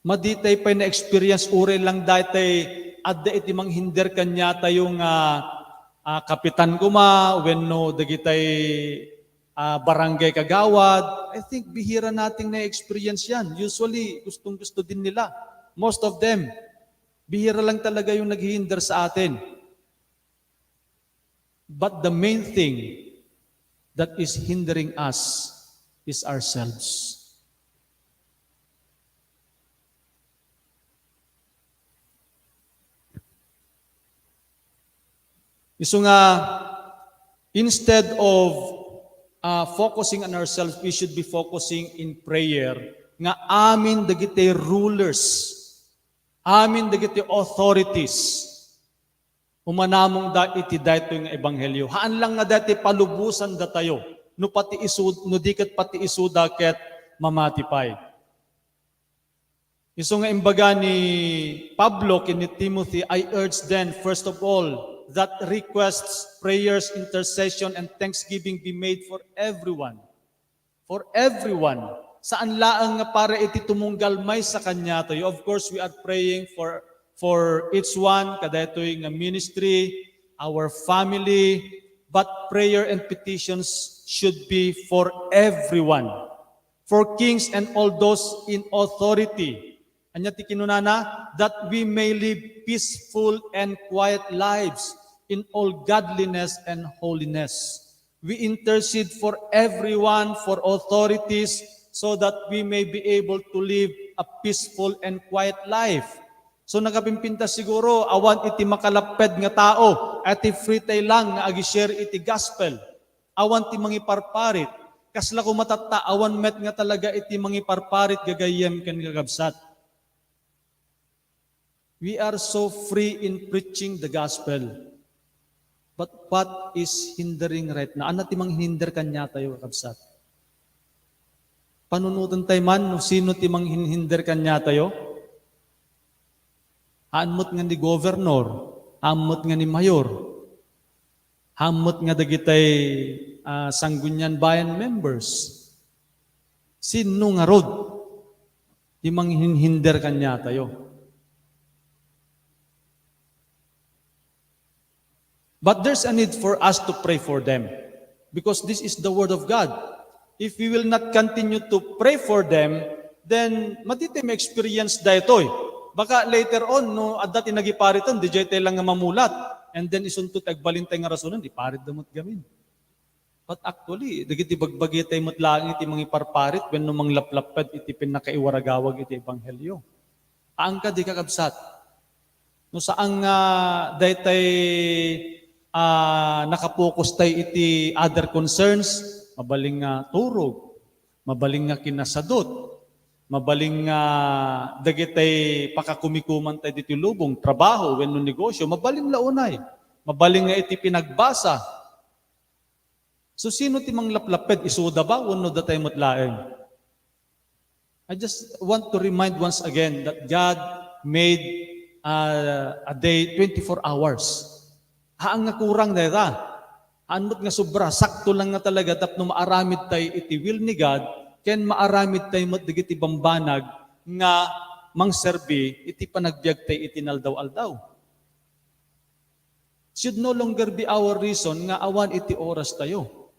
Maditay pa na-experience uri lang dati adda iti manghinder kanya tayo nga kapitan kuma wenno dagitay barangay kagawad. I think bihira nating na-experience yan. Usually, gustong-gusto din nila. Most of them. Bihira lang talaga yung naghihinder sa atin. But the main thing that is hindering us is ourselves. Iso nga, instead of focusing on ourselves, we should be focusing in prayer. Nga amin dagiti rulers, amin dagiti authorities, umanamong da iti dayto yung ebanghelyo. Haan lang nga dati palubusan da tayo, no pati isud, no dikat pati isuda ket mamatipay. Iso nga imbaga ni Pablo kini Timothy, I urge then, first of all, that requests, prayers, intercession, and thanksgiving be made for everyone. For everyone. Saan laang nga para iti tumunggalmay sa kanya tayo. Of course, we are praying for each one, kadaytoy nga ministry, our family, but prayer and petitions should be for everyone. For kings and all those in authority. Anya ti kinunana, that we may live peaceful and quiet lives in all godliness and holiness. We intercede for everyone, for authorities, so that we may be able to live a peaceful and quiet life. So nakapimpinta siguro, awan iti makalaped nga tao, iti free tay lang nga agi-share iti gospel. Awan ti mangiparparit. Kasla ko matata, awan met nga talaga iti mangiparparit gagayem ken gagabsat. We are so free in preaching the gospel. But what is hindering right now? Ano ti manghinder kanya tayo, kakabsat? Panunutan tayo man, no sino ti manghinder kanya tayo? Haanmot nga ni governor, haanmot nga ni mayor, haanmot nga dagitay Sangguniang Bayan members. Sino nga rod? Ti manghinder kanya tayo. But there's a need for us to pray for them because this is the word of God. If we will not continue to pray for them, then matiti may experience daytoy. Baka later on, no, at dati nagiparitan, di tayo lang nga mamulat. And then isuntut agbalintay nga rasunan, di parit damot gamin. But actually, dagiti bagbagi tayo mutlaang iti mga iparparit when numang laplapad iti pinakaiwaragawag iti ebanghelyo. Aang ka di kakabsat. No saang daytay nakapokus tayo iti other concerns, mabaling nga turog, mabaling nga kinasadot, mabaling nga dagitay pakakumikuman tayo diti lubong, trabaho, wenno negosyo, mabaling launay, mabaling nga iti pinagbasa. So sino ti manglaplaped, isuda ba, wenno da tayo mutlaeng? I just want to remind once again that God made a day 24 hours. Haang nga kurang na ita. Haanmot nga sobra, sakto lang nga talaga tapno maaramid tayo iti will ni God, ken maaramid tayo matdigiti bambanag nga mangserbi iti panagbiag tayo iti naldaw-aldaw. should no longer be our reason nga awan iti oras tayo.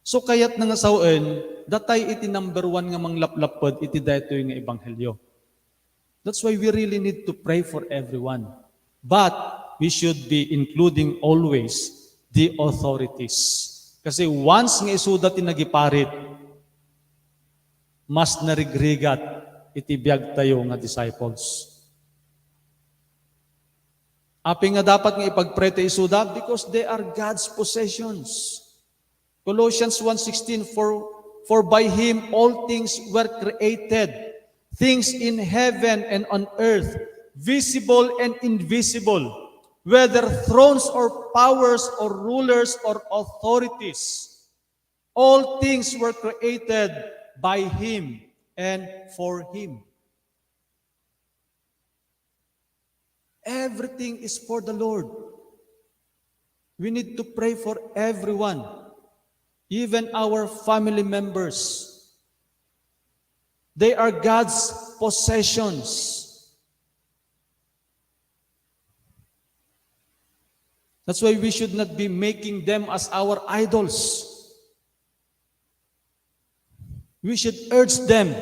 So kayat nga sawen, datay iti number one nga manglaplapod iti daytoy nga ebanghelyo. That's why we really need to pray for everyone. But we should be including always the authorities. Kasi once nga isuda ti nagiparit, mas narigrigat iti biag tayo nga disciples. Api nga dapat nga ipagpray ti isuda because they are God's possessions. Colossians 1:16, for by Him all things were created, things in heaven and on earth, visible and invisible, whether thrones or powers or rulers or authorities. All things were created by Him and for Him. Everything is for the Lord. We need to pray for everyone, even our family members. They are God's possessions. That's why we should not be making them as our idols. We should urge them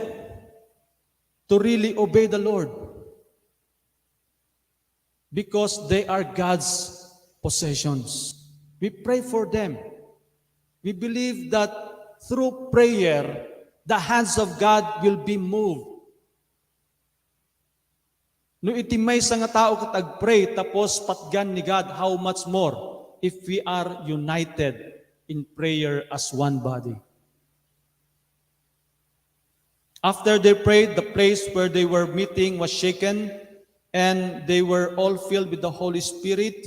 to really obey the Lord because they are God's possessions. We pray for them. We believe that through prayer, the hands of God will be moved. No iti may sa nga tao katag-pray tapos patgan ni God, how much more if we are united in prayer as one body. After they prayed, the place where they were meeting was shaken, and they were all filled with the Holy Spirit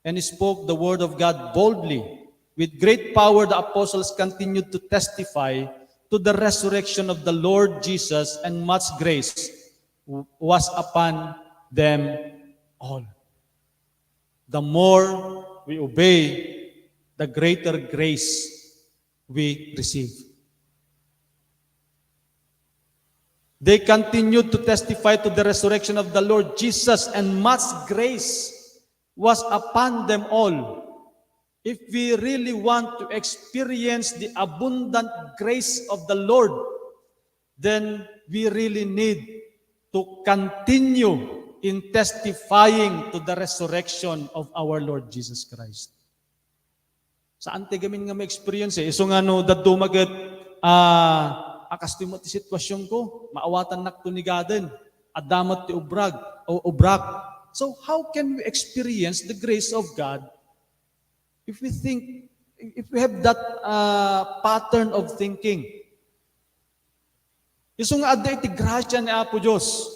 and spoke the word of God boldly. With great power, the apostles continued to testify to the resurrection of the Lord Jesus, and much grace was upon them all. The more we obey, the greater grace we receive. They continued to testify to the resurrection of the Lord Jesus, and much grace was upon them all. If we really want to experience the abundant grace of the Lord, then we really need to continue in testifying to the resurrection of our Lord Jesus Christ. Saan ti gamin nga ma-experience eh? So nga no, dadumagat, akas ti mo ti sitwasyon ko, maawatan nak to ni Gaden, adamat ti ubrak. So how can we experience the grace of God if we have that pattern of thinking? Iso nga adda iti grasya ni Apo Diyos.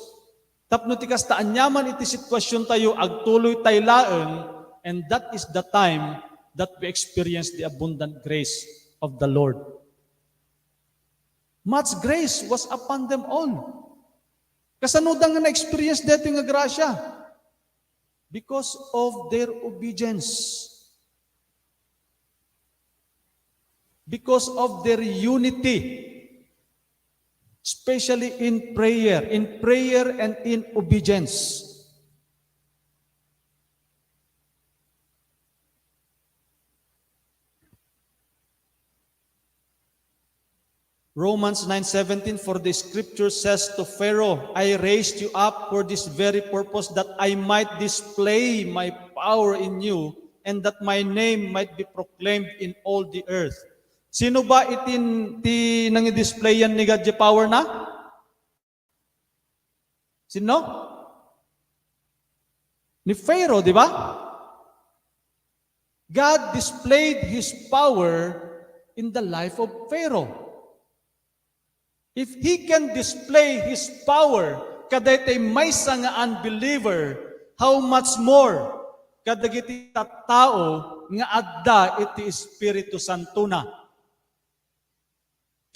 Tapno ti kastaan yaman iti sitwasyon tayo, agtuloy tayo laeng, and that is the time that we experience the abundant grace of the Lord. Much grace was upon them all. Kasanudan nga na-experience dito nga grasya because of their obedience. Because of their unity, especially in prayer and in obedience. Romans 9:17, for the scripture says to Pharaoh, I raised you up for this very purpose, that I might display my power in you, and that my name might be proclaimed in all the earth. Sino ba iti nang i-displayan ni God the power na? Sino? Ni Pharaoh, di ba? God displayed His power in the life of Pharaoh. If he can display his power kadaytay maysa nga unbeliever, how much more kadagiti tattao nga adda iti Espiritu Santo na?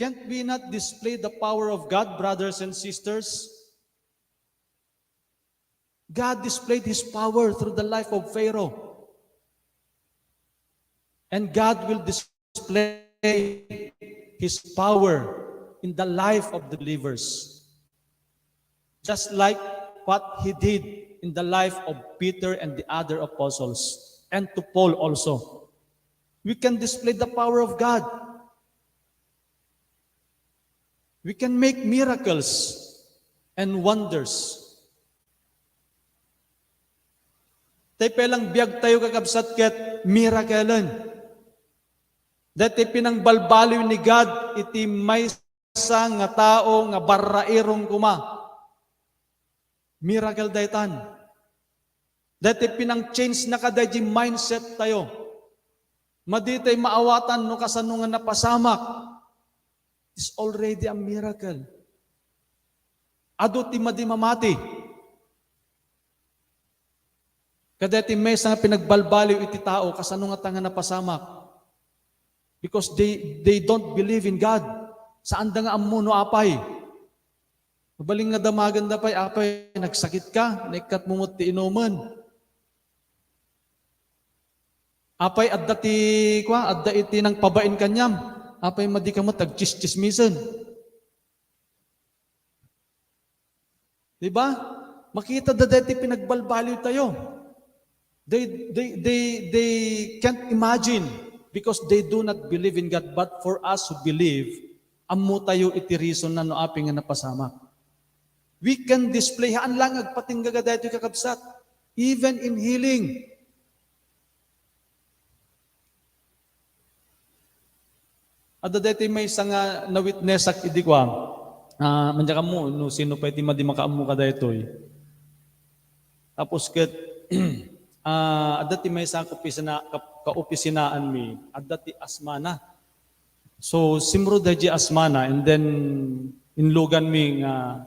Can't we not display the power of God, brothers and sisters? God displayed His power through the life of Pharaoh. And God will display His power in the life of the believers. Just like what He did in the life of Peter and the other apostles. and to Paul also. We can display the power of God. We can make miracles and wonders. Tay pelang biyag tayo kakabsat ket miraclean. Dati pinangbalbaliw ni God iti maysa nga tao nga barrairong kuma. Miracle daytan. Dati pinang-change na kada di mindset tayo. Maditay maawatan no kasano nga napasamak. It's already a miracle. Ado ti madi mamati. Kadati maysa nga pinagbalbaliw iti tao kasano nga tanga napasamak. Because they don't believe in God. Saan da nga ammo no apay? Mabaling nga damagan da pay apay nagsakit ka, naikat mo ti inuman. Apay adda iti nang pabain kanyam. Apay madi ka mo tagchis-chismisan. Diba? Makita da dati pinagbalbaliw tayo. They can't imagine because they do not believe in God. But for us who believe, ammo tayo iti reason na no aping nga napasamak. We can display haan lang agpatinggaga dahito kakabsat. Even in healing. Ada dahito may isang na-witnessak idikwa. Manja ka mo, no, sino pa iti madi makaamu ka dahito. Tapos ket, ada ti may isang kaupisinaan mi, ada ti asmana. So, simro dahi asmana, and then, inlogan mi nga,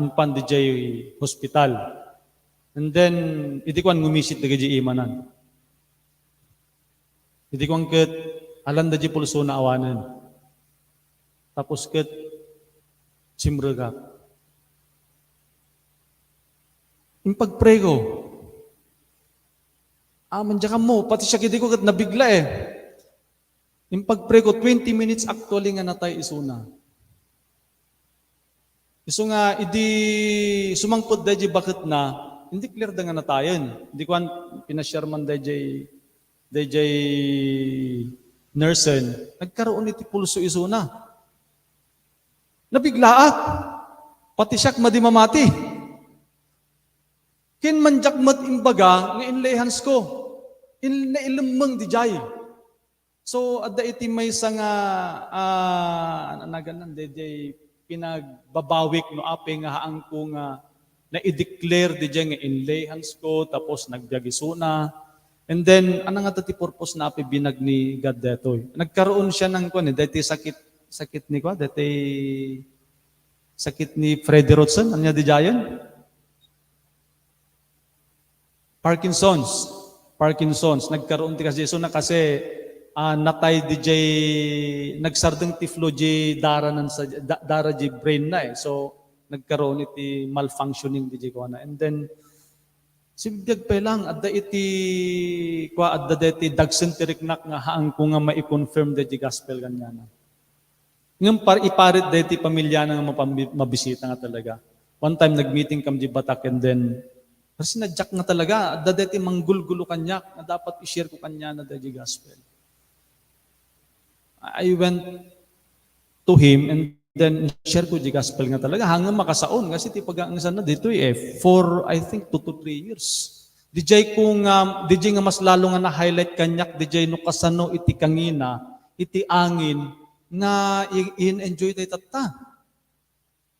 in DJ hospital. And then, iti ko ngumisit na gaji imanan. Iti ko ket, alam da di pulso na awanan. Tapos ket, simragak. Yung pag-pray ko, mandya ka mo, pati siya kiti ko ket nabigla eh. Yung pag-pray ko, 20 minutes actually nga natay isuna. Iso nga, sumangkot dahi bakit na, hindi clear da nga natayan. Hindi ko pinashare man dahi nursen, nagkaroon iti pulso isuna. Nabiglaat. Pati siyak madi mamati. Kin manjak mat imbaga, nga inlehans ko. Nailumang di jay. So, adda iti may nga, naganan, DJ, pinagbabawik no ape nga haang ko nga na-i-declare di dyan nga inlehans ko, tapos nagbiagisuna. And then, anong nga ti purpose na ape binag ni God detoy? Nagkaroon siya ng dati sakit ni dati sakit ni Freddy Rothson, ano niya di dyan? Parkinson's. Nagkaroon ti kasi so na kasi natay DJ nagsardeng tiflo di dara di brain na eh. So nagkaroon iti malfunctioning DJ ko na. And then sibigdag pa lang adda deti dagsen tiriknak nga haang ko nga mai-confirm DJ gospel ganyan. Ngem iparit deti pamilya nga mabisita nga talaga. One time nagmeeting kam di Batak and then kasi nadyak nga talaga adda deti manggulgulo kanyak na dapat i-share ko kanya na DJ gospel. I went to him and then share ko di gospel nga talaga hanggang makasaon kasi ti pag-aangisan na dito for I think 2 to 3 years. DJ nga mas lalo nga na-highlight kanyak DJ no kasano iti kangina, iti angin nga in-enjoy tayo tata.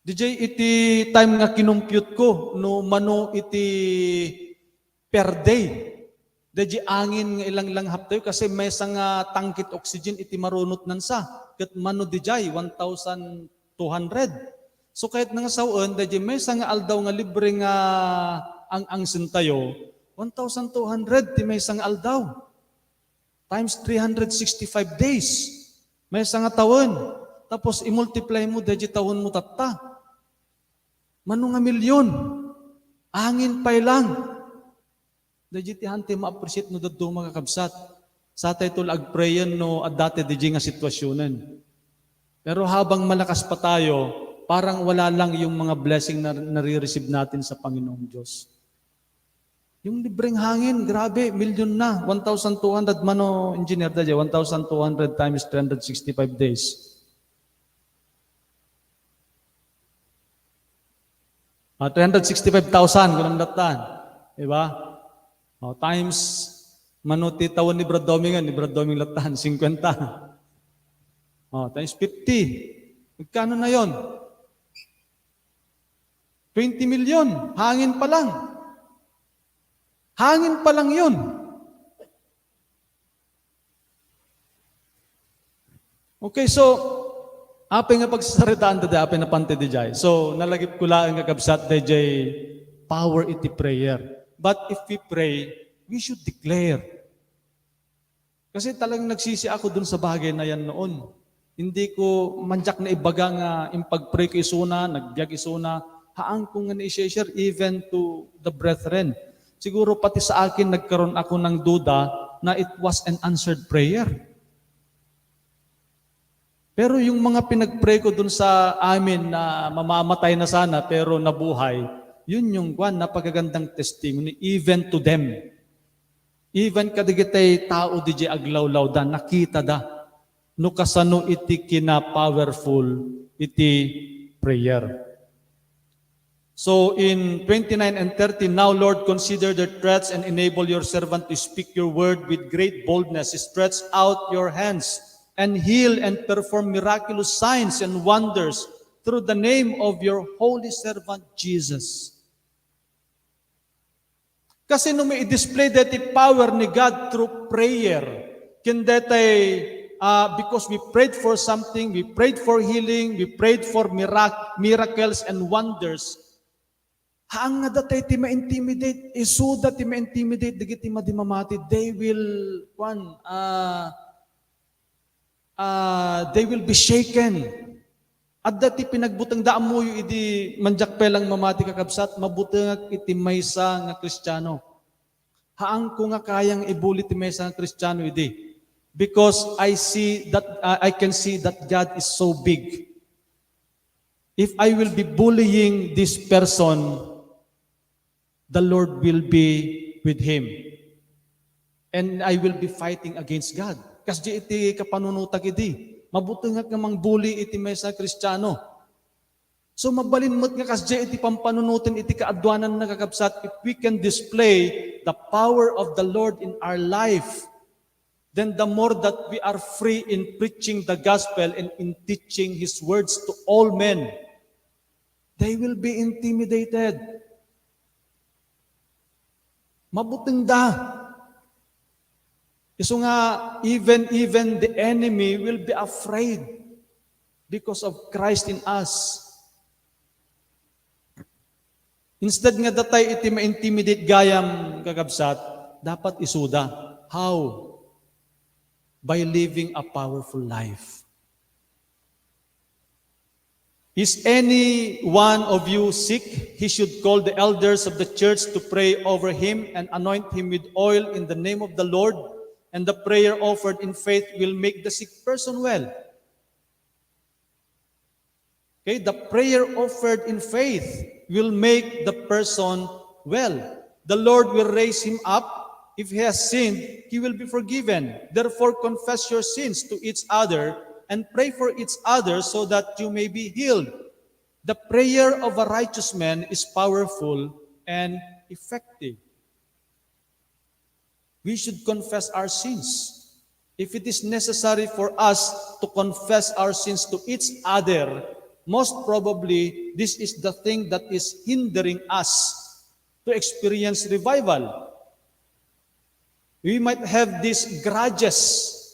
DJ iti time nga kinumpute ko no mano iti per day. Daji angin nga ilang lang haptayo kasi may nga tangkit oxygen iti marunot nansa. Ket mano dijay 1,200. So kahit nga saon daji may nga aldaw nga libre nga ang sintayo 1,200 ti may nga aldaw. Times 365 days. May nga tawon. Tapos i-multiply mo daji tawon mo tatta. Mano nga milyon. Angin pay lang. Daji ti hante ma-appreciate no dadto makakabsat. Sa tayo tul agprayan no at dati daji nga sitwasyonan. Pero habang malakas pa tayo, parang wala lang yung mga blessing na nare-receive natin sa Panginoong Diyos. Yung libreng hangin, grabe, milyon na. 1,200 mano, engineer dadya, 1,200 times 365 days. Ah, 365,000, kung datan. Diba? Times, manuti tawon ni Brad Doming latan, 50. Times 50. Magkano na yon? 20 million. Hangin pa lang. Hangin pa lang yun. Okay, so, apay nga pagsasaritaan da apay na pante di jay. So, nalagip ko lang nga kabsat da jay power iti prayer. But if we pray, we should declare. Kasi talagang nagsisi ako dun sa bagay na yan noon. Hindi ko manjak na ibaga nga impag-pray ko isuna, nagbiag isuna, haang ko nga na-share even to the brethren. Siguro pati sa akin nagkaroon ako ng duda na it was an answered prayer. Pero yung mga pinag-pray ko dun sa amin na mamamatay na sana pero nabuhay, yun yung napakagandang testimony even to them. Even kadigitay tao di aglawlaw da, nakita da. No kasano iti kina-powerful iti prayer. So in 29 and 30, now Lord, consider their threats and enable your servant to speak your word with great boldness. Stretch out your hands and heal and perform miraculous signs and wonders through the name of your holy servant Jesus. Kasi nung may display dati power ni God through prayer, because we prayed for something, we prayed for healing, we prayed for miracles and wonders, haang nga datay ti ma-intimidate, isuda ti ma-intimidate, digiti madimamati, they will be shaken. At dati pinagbutang daan mo yung idi manjak pelang mamati kakabsat, mabutang iti maysa nga Kristiyano. Haang ko nga kayang ibuli ti maysa nga Kristiyano idi. Because I can see that God is so big. If I will be bullying this person, the Lord will be with him. And I will be fighting against God. Kasi iti kapanunutag iti. Mabuti nga kamang bully iti may sa Kristiyano. So mabalinmot nga kasi iti pampanunutin iti kaadwanan na kakabsat. If we can display the power of the Lord in our life, then the more that we are free in preaching the gospel and in teaching His words to all men, they will be intimidated. Mabuting da. So nga, even the enemy will be afraid because of Christ in us. Instead nga datay iti ma-intimidate gayam kakabsat, dapat isuda. How? By living a powerful life. Is any one of you sick? He should call the elders of the church to pray over him and anoint him with oil in the name of the Lord. And the prayer offered in faith will make the sick person well. Okay, the prayer offered in faith will make the person well. The Lord will raise him up. If he has sinned, he will be forgiven. Therefore, confess your sins to each other and pray for each other so that you may be healed. The prayer of a righteous man is powerful and effective. We should confess our sins. If it is necessary for us to confess our sins to each other, most probably this is the thing that is hindering us to experience revival. We might have these grudges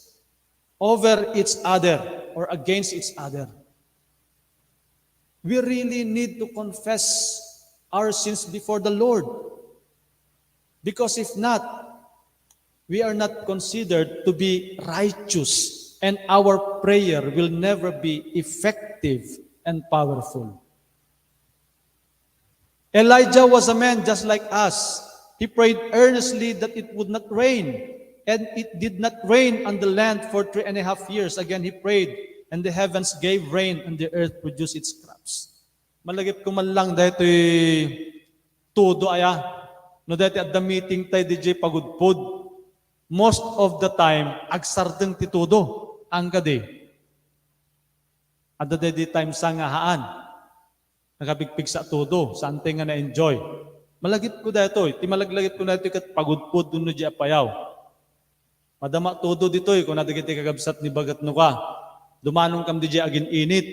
over each other or against each other. We really need to confess our sins before the Lord. Because if not, we are not considered to be righteous, and our prayer will never be effective and powerful. Elijah was a man just like us. He prayed earnestly that it would not rain, and it did not rain on the land for 3.5 years. Again, he prayed, and the heavens gave rain, and the earth produced its crops. Malagip ko man lang dahil tudo aya. No dati at the meeting tayo DJ pagudpod. Most of the time, agsardeng titudo ang gadi. At the day time sa ngahaan. Nakabigpig sa todo, saan tayo nga na-enjoy. Malagip ko dito, ti malaglagip ko dito kat pagudpod dun no di apayaw. Madama todo dito, kung nadagiti kagabsat ni bagat no ka. Dumanong kam di agin init.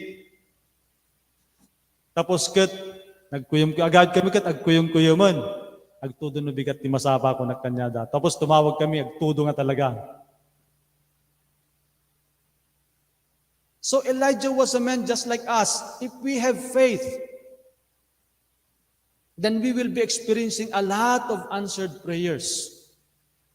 Tapos kat, nagkuyom agad kami kat agkuyom-kuyoman. Agtudo no bigat ni masapa ko nagkanyada. Tapos tumawag kami, agtudo nga talaga. So Elijah was a man just like us. If we have faith, then we will be experiencing a lot of answered prayers.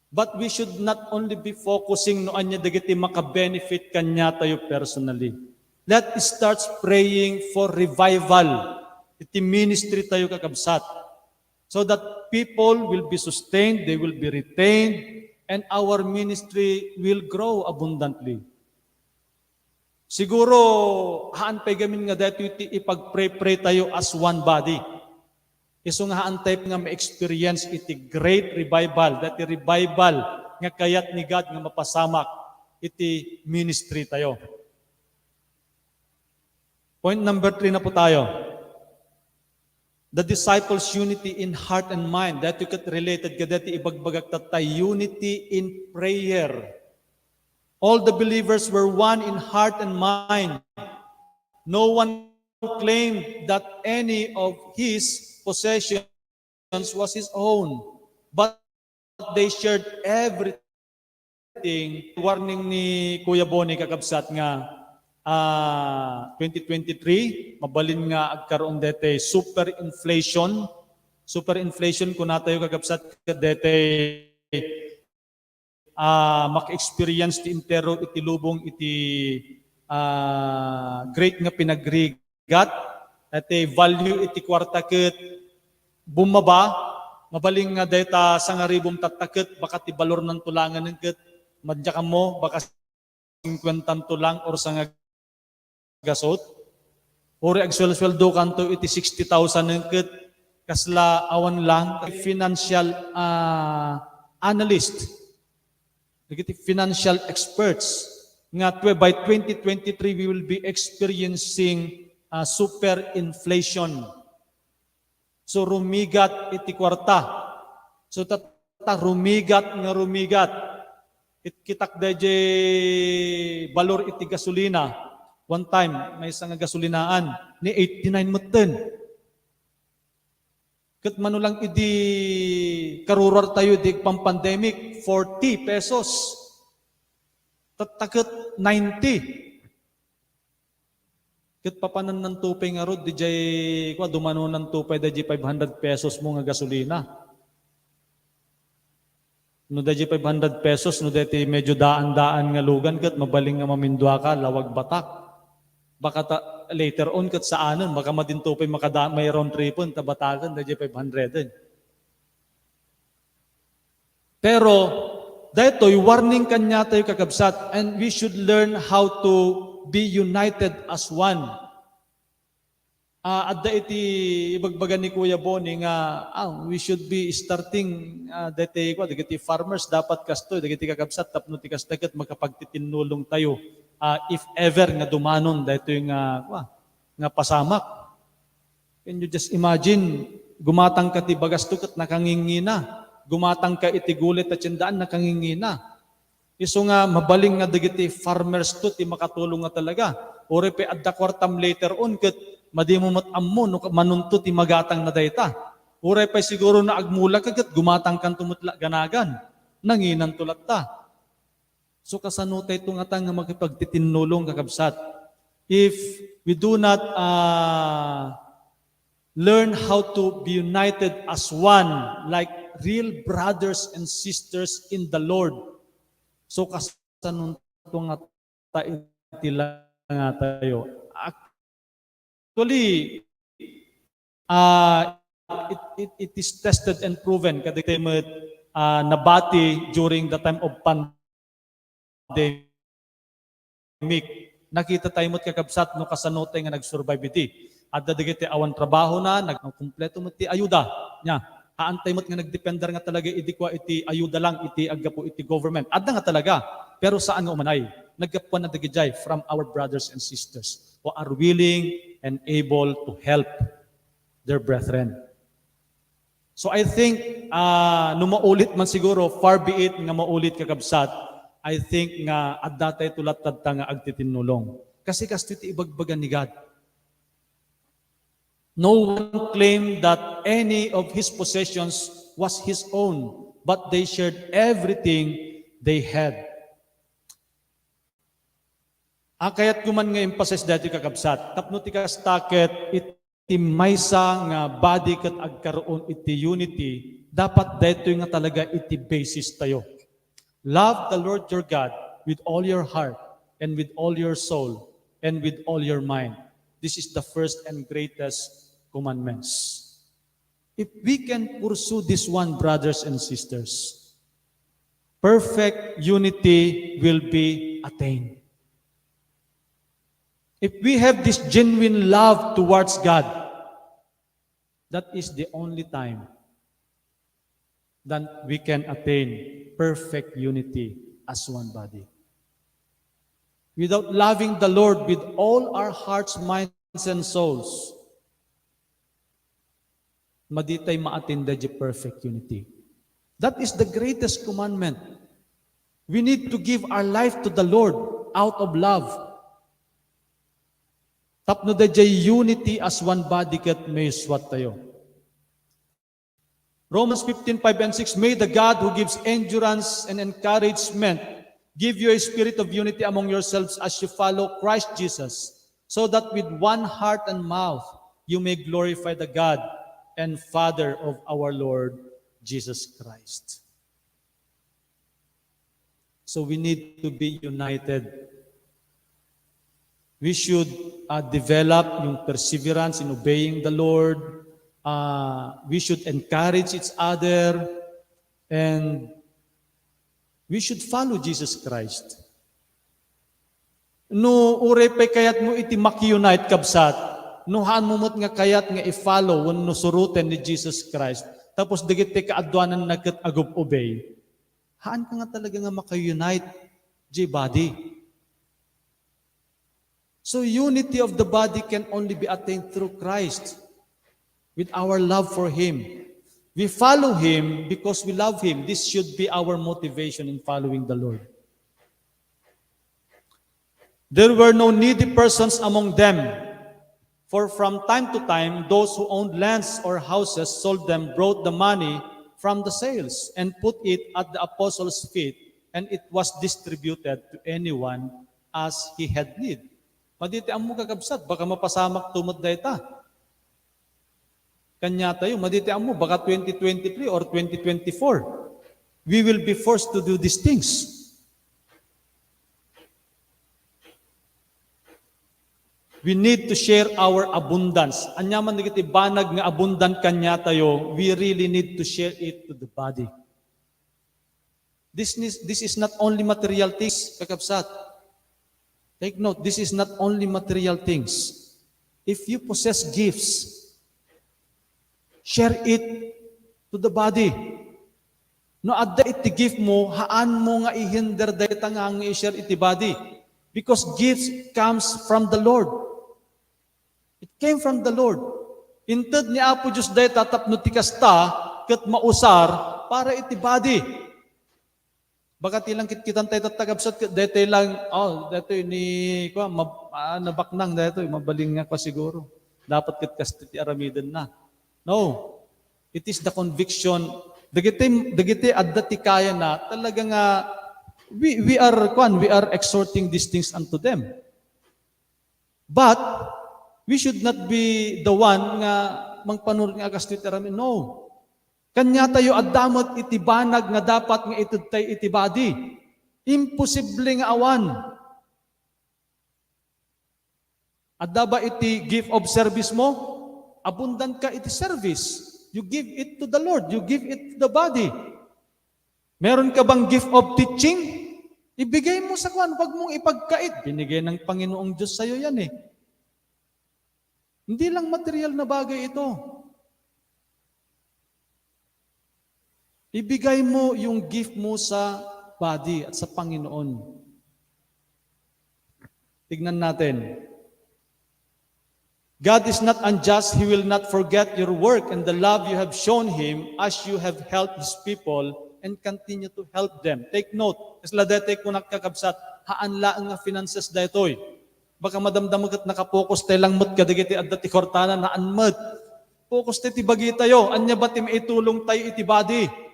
But we should not only be focusing no anya dagiti maka-benefit kanya tayo personally. Let us start praying for revival. Iti ministry tayo kakabsat. So that people will be sustained, they will be retained, and our ministry will grow abundantly. Siguro, haantay gamin nga dito ipag-pray tayo as one body. Iso nga haantay nga ma-experience iti great revival, dati revival nga kayat ni God nga mapasamak iti ministry tayo. Point number 3 na po tayo. The disciples' unity in heart and mind. That you get related ka dati ibagbagak tatay. Unity in prayer. All the believers were one in heart and mind. No one claimed that any of his possessions was his own. But they shared everything. Warning ni Kuya Boni kakabsat nga 2023, mabalin nga agkaroon dete superinflation. Superinflation kung natayo kagabsat ka dete maka-experience ti intero iti lubong iti great nga pinagrigat at value iti kwarta ket bumaba mabaling nga data sa nga ribom tataket baka ti balor ng tulangan ng ket madya ka mo baka 50 tulang or sa nga gasot. Uri agswel-sweldo kanto iti 60,000 ng ket kasla awan lang financial analyst. Iti financial experts nga by 2023 we will be experiencing superinflation. So rumigat iti kwarta. So rumigat. Kitak deje balor iti gasolina. One time, may isang gasolinaan ni 89 meten. Kat manulang idi karurar tayo di pang-pandemic, 40 pesos. Tatakot 90. Kat papanan ng tupay nga rod, di jay, dumano ng tupay, di 500 pesos mo nga gasolina. No di 500 pesos, no di medyo daan-daan nga lugan, kat mabaling nga mamindwa ka, lawag batak. Baka later on kat sa anon, baka madintupay mayroon tripon, tabatagan, dahil 500. Pero, dito, warning kanya tayo kakabsat, and we should learn how to be united as one. At iti ibagbagan ni Kuya Boni nga, we should be starting, dati farmers dapat kasto, dati kakabsat, tapno ti kastagat, magkapagtitinulong tayo. If ever nga dumanon dito yung nga pasamak. Can you just imagine, gumatang ka ti bagastok at nakangingina. Gumatang ka iti gulit at tiyandaan nakangingina. Iso nga mabaling nga digiti farmers to ti makatulong nga talaga. Ore pe adda kwartam later on ket madi mo matammo no manunto ti magatang na dayta. Ore pe siguro na agmula kagat gumatang kan tumutla ganagan. Nanginan tulat ta. So kasanutay itong atang nga makipagtitinulong kakabsat. If we do not learn how to be united as one, like real brothers and sisters in the Lord, so kasanutay itong itila nga tayo. Actually, it is tested and proven kadagiti nabati during the time of pandemic. Nakita tayo mo't kakabsat no kasanotay nga nag-survive iti. At dadigiti awan trabaho na, nagkumpleto mo ti ayuda niya. Haantay mo't nga nagdependar nga talaga iti kwa iti ayuda lang iti aggapo iti government. Adda nga talaga. Pero saan nga umanay? Naggapuan na dagijay from our brothers and sisters who are willing and able to help their brethren. So I think, no maulit man siguro, far be it nga maulit kakabsat, I think nga at datay tulat-tad nga agtitinulong. Kasi kastiti ibagbagan ni God. No one claimed that any of his possessions was his own, but they shared everything they had. Kaya't kuman nga emphasis dati kakabsat, tapno ti kastaket iti maysa nga body kat agkaroon iti unity, dapat dito nga talaga iti basis tayo. Love the Lord your God with all your heart and with all your soul and with all your mind. This is the first and greatest commandments. If we can pursue this one, brothers and sisters, perfect unity will be attained. If we have this genuine love towards God, that is the only time that we can attain perfect unity as one body. Without loving the Lord with all our hearts, minds, and souls, maditay maatinda di perfect unity. That is the greatest commandment. We need to give our life to the Lord out of love. Tapno da jay unity as one body ket may swat tayo. Romans 15:5 and 6, may the God who gives endurance and encouragement give you a spirit of unity among yourselves as you follow Christ Jesus, so that with one heart and mouth you may glorify the God and Father of our Lord Jesus Christ. So we need to be united. We should develop yung perseverance in obeying the Lord. We should encourage each other, and we should follow Jesus Christ. No ure pa kayat mo iti maki-unite kabsat, no haan mo mo't nga kayat nga i-follow no suruten ni Jesus Christ, tapos digit ka adwanan nagkat agub obey, haan ka nga talaga nga maki-unite, J-body. So unity of the body can only be attained through Christ, with our love for Him. We follow Him because we love Him. This should be our motivation in following the Lord. There were no needy persons among them, for from time to time, those who owned lands or houses sold them, brought the money from the sales, and put it at the apostles' feet, and it was distributed to anyone as he had need. Maditi ang mo kakabsat, baka mapasamak tumot da ita. Kanya tayo, maditi ang mo, baka 2023 or 2024, we will be forced to do these things. We need to share our abundance. Anyaman nagiti banag nga abundant kanya tayo, we really need to share it to the body. This is not only material things, kakabsat. Take note, this is not only material things. If you possess gifts, share it to the body. No, adda iti gift mo, haan mo nga ihinder dayta nga ang i-share iti body. Because gifts comes from the Lord. It came from the Lord. Inted ni Apo Diyos dayta tapno ti kasta ket mausar para iti body. Baka tilang kitkitan tayo tatagabsat, dito lang, dito ni, nabaknang dito, mabaling nga pa siguro. Dapat kitkastiti aramidan na. No. It is the conviction, dagiti adda ti kaya na, talaga nga, we are exhorting these things unto them. But, we should not be the one nga, mangpanur nga agastiti aramidan. No. Kanya tayo adamot iti banag nga dapat nga itutay iti body. Imposible nga awan. Adda ba iti gift of service mo? Abundant ka iti service. You give it to the Lord. You give it to the body. Meron ka bang gift of teaching? Ibigay mo sa kwan. Huwag mong ipagkait. Binigay ng Panginoong Diyos sa'yo yan eh. Hindi lang material na bagay ito. Ibigay mo yung gift mo sa body at sa Panginoon. Tignan natin. God is not unjust. He will not forget your work and the love you have shown Him as you have helped His people and continue to help them. Take note, isla dete kung nakakabsat, haan laang nga finances daytoy. Baka madamdamag at nakapokus tayo lang mo't kadigiti at dati kortana na anmad. Focus tayo tibagi tayo. Anya ba ti maitulong tayo itibadi?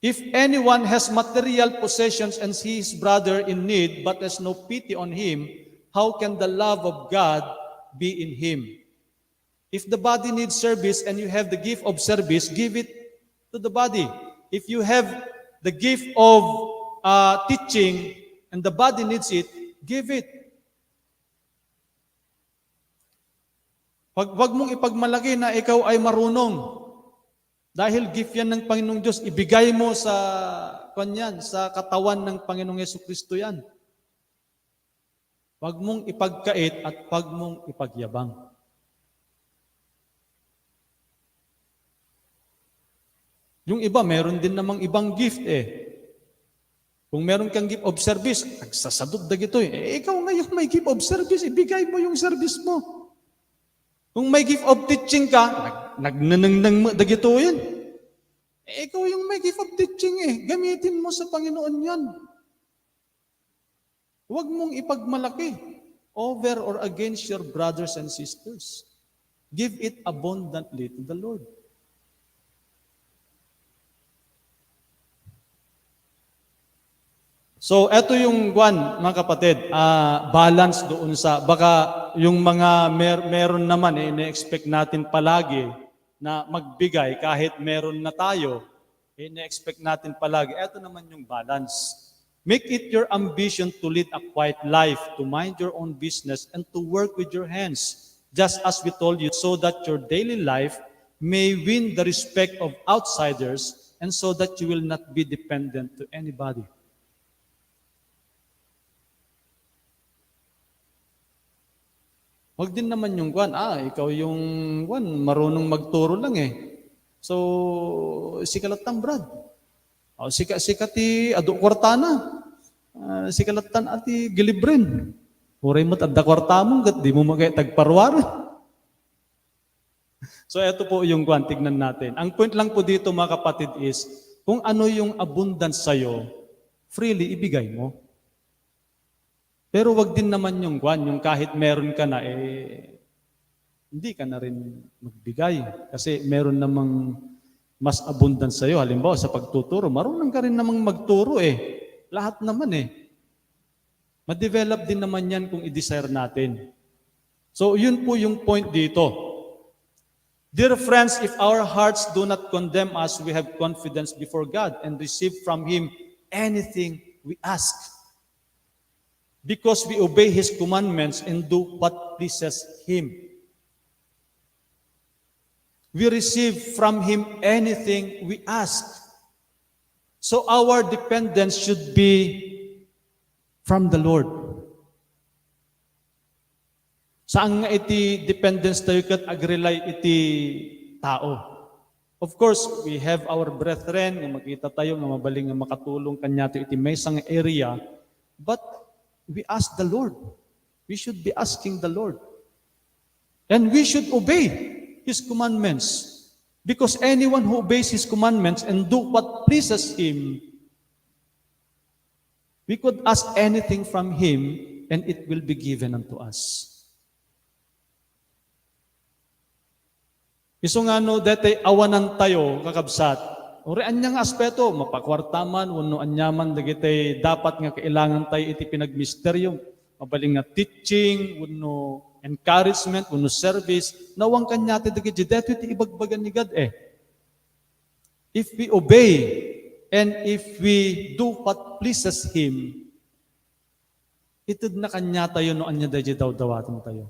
If anyone has material possessions and sees his brother in need but has no pity on him, how can the love of God be in him? If the body needs service and you have the gift of service, give it to the body. If you have the gift of teaching and the body needs it, give it. Wag mong ipagmalaki na ikaw ay marunong. Dahil gift yan ng Panginoong Diyos, ibigay mo sa kanyan, sa katawan ng Panginoong Jesucristo yan. Wag mong ipagkait at wag mong ipagyabang. Yung iba, meron din namang ibang gift eh. Kung meron kang gift of service, nagsasadot na gito eh. Ikaw ngayon may gift of service, ibigay mo yung service mo. Kung may gift of teaching ka, nagnanang mo na gito yan. Ikaw yung may gift of teaching eh. Gamitin mo sa Panginoon yan. Huwag mong ipagmalaki over or against your brothers and sisters. Give it abundantly to the Lord. So, eto yung mga kapatid, balance doon sa, baka yung mga meron naman, ina-expect natin palagi na magbigay kahit meron na tayo, ina-expect natin palagi. Eto naman yung balance. Make it your ambition to lead a quiet life, to mind your own business, and to work with your hands, just as we told you, so that your daily life may win the respect of outsiders, and so that you will not be dependent to anybody. Huwag din naman yung ikaw yung marunong magturo lang eh. So, sikalatan brad. Sikati adu kwartana. Sikalatan ati gilibren. Uray mo't adda kwartamong gat di mo magay tagparwar. So, ito po yung tignan natin. Ang point lang po dito mga kapatid is, kung ano yung abundance sa'yo, freely ibigay mo. Pero wag din naman yung kahit meron ka na, hindi ka na rin magbigay. Kasi meron namang mas abundant sa'yo. Halimbawa, sa pagtuturo, marunong ka rin namang magturo eh. Lahat naman eh. Ma-develop din naman yan kung i-desire natin. So, yun po yung point dito. Dear friends, if our hearts do not condemn us, we have confidence before God and receive from Him anything we ask. Because we obey His commandments and do what pleases Him. We receive from Him anything we ask. So our dependence should be from the Lord. Saan nga iti dependence tayo kat agrelay iti tao? Of course, we have our brethren, nga makita tayo, nga mabaling nga makatulong kanya to iti may sang area, but we ask the Lord. We should be asking the Lord. And we should obey His commandments. Because anyone who obeys His commandments and do what pleases Him, we could ask anything from Him and it will be given unto us. Iso nga no, dete awanan tayo, kakabsat. Uri anyang aspeto, mapakwartaman, wano anyaman, dagiti dapat nga kailangan tayo iti pinagmisteryo, mabaling nga teaching, wano encouragement, wano service, nawang kanyate dagiti deto iti ibagbagan ni God eh. If we obey, and if we do what pleases Him, itid na kanya tayo no anya dagiti daw-dawatin tayo.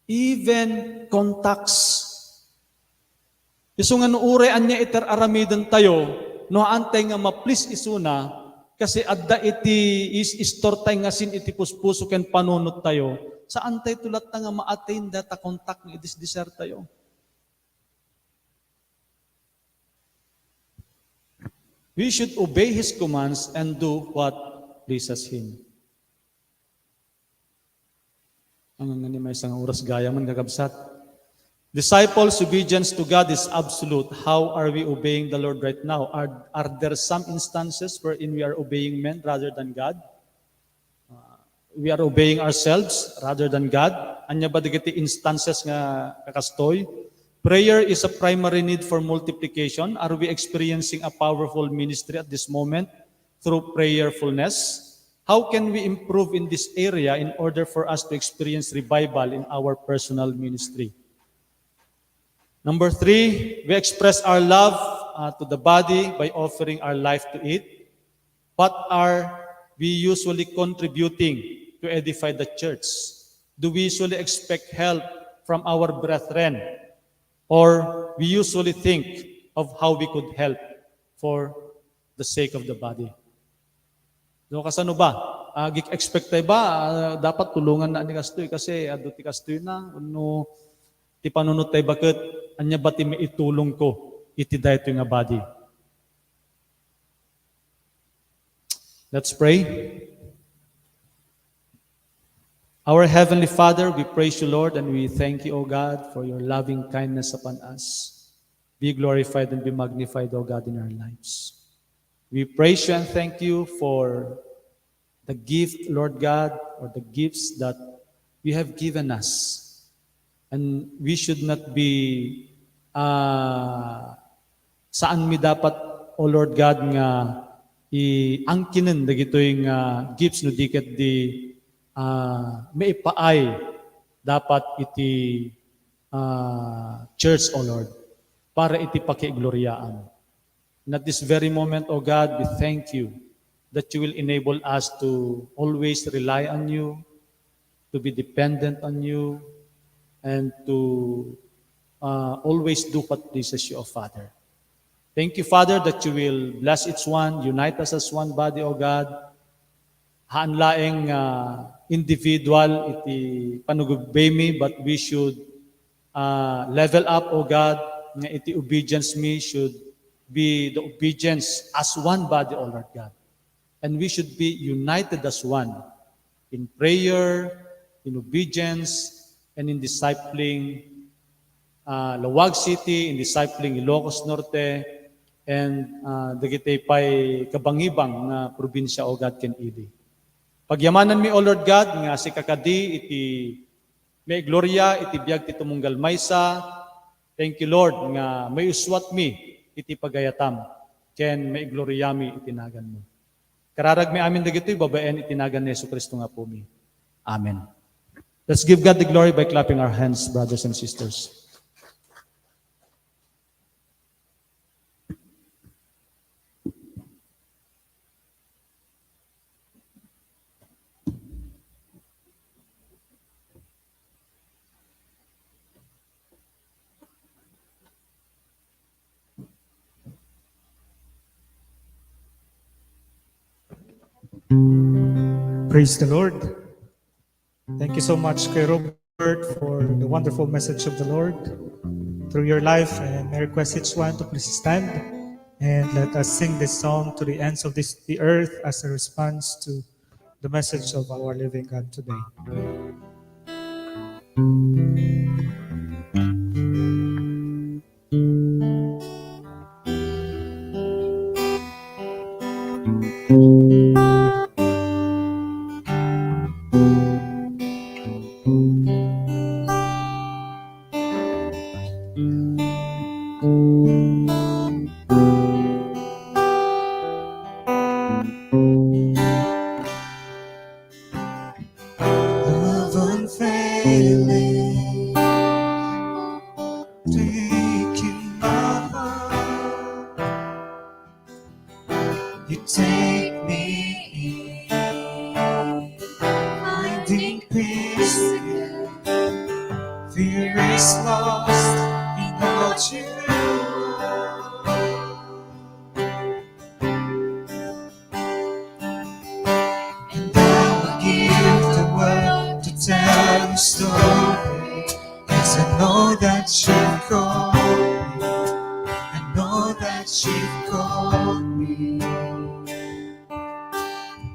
Even contacts, iso nga no ure anya iter aramidan tayo, no antay nga ma-please isuna, kasi adda iti is-store tayo nga sin iti puspuso ken panunot tayo, saan tayo tulat na nga ma-attain data contact ni idis-desert tayo? We should obey His commands and do what pleases Him. Ang nga ni may isang oras gaya man gagabsat. Disciples' obedience to God is absolute. How are we obeying the Lord right now? Are there some instances wherein we are obeying men rather than God? We are obeying ourselves rather than God? Anya ba digiti instances nga kakastoy? Prayer is a primary need for multiplication. Are we experiencing a powerful ministry at this moment through prayerfulness? How can we improve in this area in order for us to experience revival in our personal ministry? Number 3, we express our love to the body by offering our life to it. What are we usually contributing to edify the church? Do we usually expect help from our brethren? Or we usually think of how we could help for the sake of the body? So kasano ba? Expect tayo ba? Dapat tulungan na ni kastoy kasi ado ti kastoy na. Ano, ti panunod tayo bakit? Anya ba ti maitulong ko? Iti dahito nga body. Let's pray. Our Heavenly Father, we praise you, Lord, and we thank you, O God, for your loving kindness upon us. Be glorified and be magnified, O God, in our lives. We praise you and thank you for the gift, Lord God, or the gifts that you have given us. And we should not be saan mi dapat, O Lord God, nga iangkinin dagitoy nga gifts no diket di maipaay dapat iti church, O Lord, para iti pakigloryaan. And at this very moment, O God, we thank you that you will enable us to always rely on you, to be dependent on you, and to always do what pleases you, O Father. Thank you, Father, that you will bless each one, unite us as one body, O God. Haanlaeng individual iti panugubay mi, but we should level up, O God, nga iti obedience mi should be the obedience as one body, O Lord God. And we should be united as one in prayer, in obedience, and in discipling Lawag City, in discipling Ilocos Norte, and dagitay pay kabangibang na probinsya, O God, ken idi. Pagyamanan mi, O Lord God, nga si kakadi iti may gloria iti biag ti tumunggal maysa. Thank you, Lord, nga may uswat mi iti pagayatam ken may gloria mi itinagan mo. Kararag mi amin dagitoy babaen itinagan ni Jesucristo nga po mi. Amen. Let's give God the glory by clapping our hands, brothers and sisters. Praise the Lord. Thank you so much, Kay Robert, for the wonderful message of the Lord through your life. And I request each one to please stand and let us sing this song to the ends of the earth as a response to the message of our living God today. Love unfailing, taking my heart. You take me in, finding peace again. Fear is lost in what you are. And I will give the world to tell story. Yes, I know that you've called me. I know that you've called me.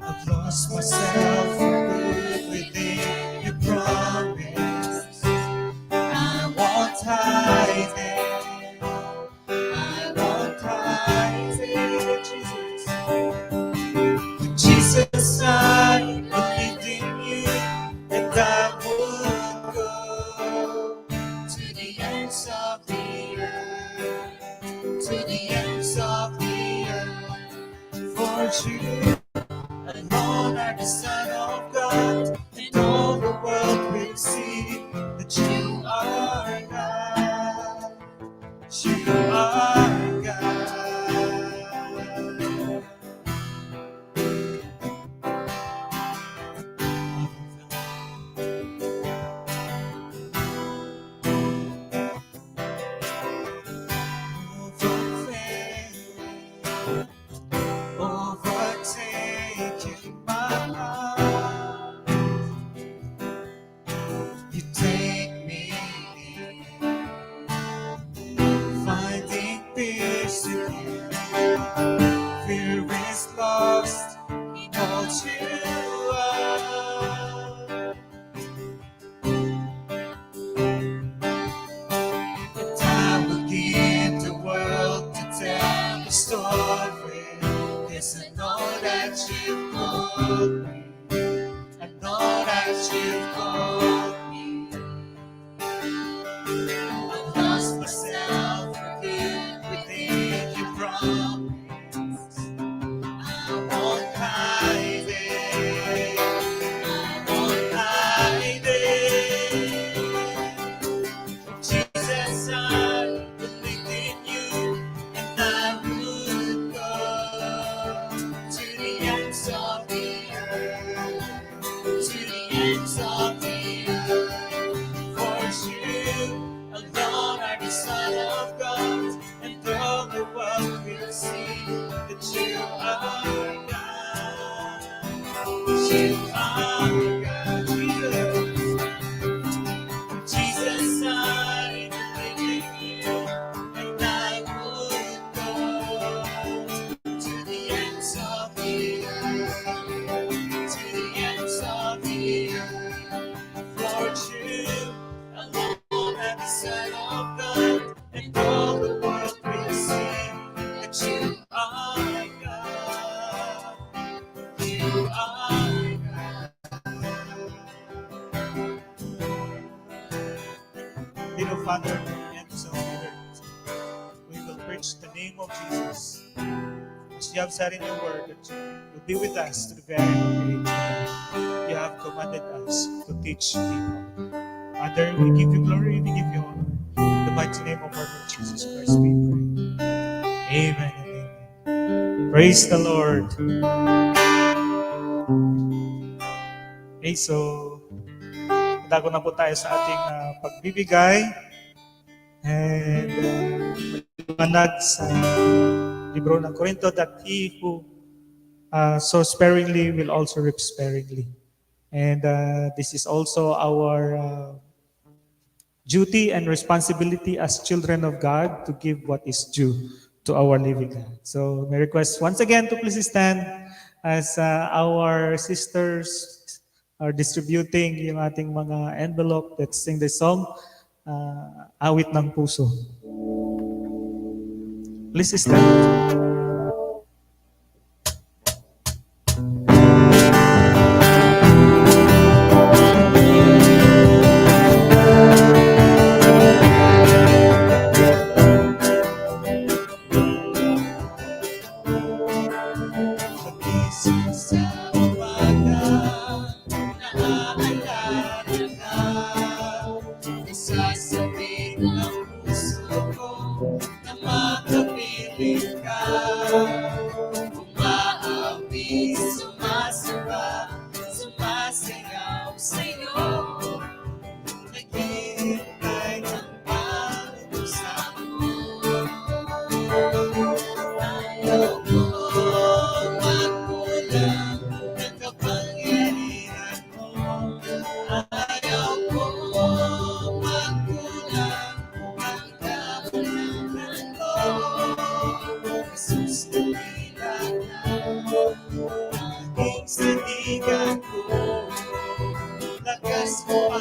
I've lost myself for good within your promise. I won't hide it. I won't hide it, Jesus. Jesus, I believed in you, and I would go to the ends of the earth, to the ends of the earth, for you alone are the Son of God, and all the world will see that you are God. You are God. Overtaking my heart, you take me in, finding peace again. Fear is lost in all you are. And I will give the world to tell the story. Yes, I know that you called me. I know that you called me. I lost myself for good within your promise. I won't hide it. I won't hide it. Jesus, I believe in you, and I would go to the ends of the earth, to the ends of the earth. For you alone are the Son of God, and all the world will see that you are God. You are God, Jesus. Jesus, I believe in you, and I would go to the ends of the earth, to the ends of the earth. For you alone are the Son of God, and all the world will see that you are God. You are God. Little Father, at the ends of the earth, we will preach the name of Jesus. As you have said in your word, that you will be with us to the very end of the age. You have commanded us to teach people. Father, we give you glory, we give you honor. In the mighty name of our Lord Jesus Christ, we pray. Amen and amen. Praise the Lord. Okay, so dago na po tayo sa ating pagbibigay. And manag sa libro ng Korinto that he who sows sparingly will also reap sparingly. And this is also our duty and responsibility as children of God to give what is due to our living God. So may request once again to please stand as our sisters are distributing yung ating mga envelope. Let's sing the song, Awit ng Puso. Please stand.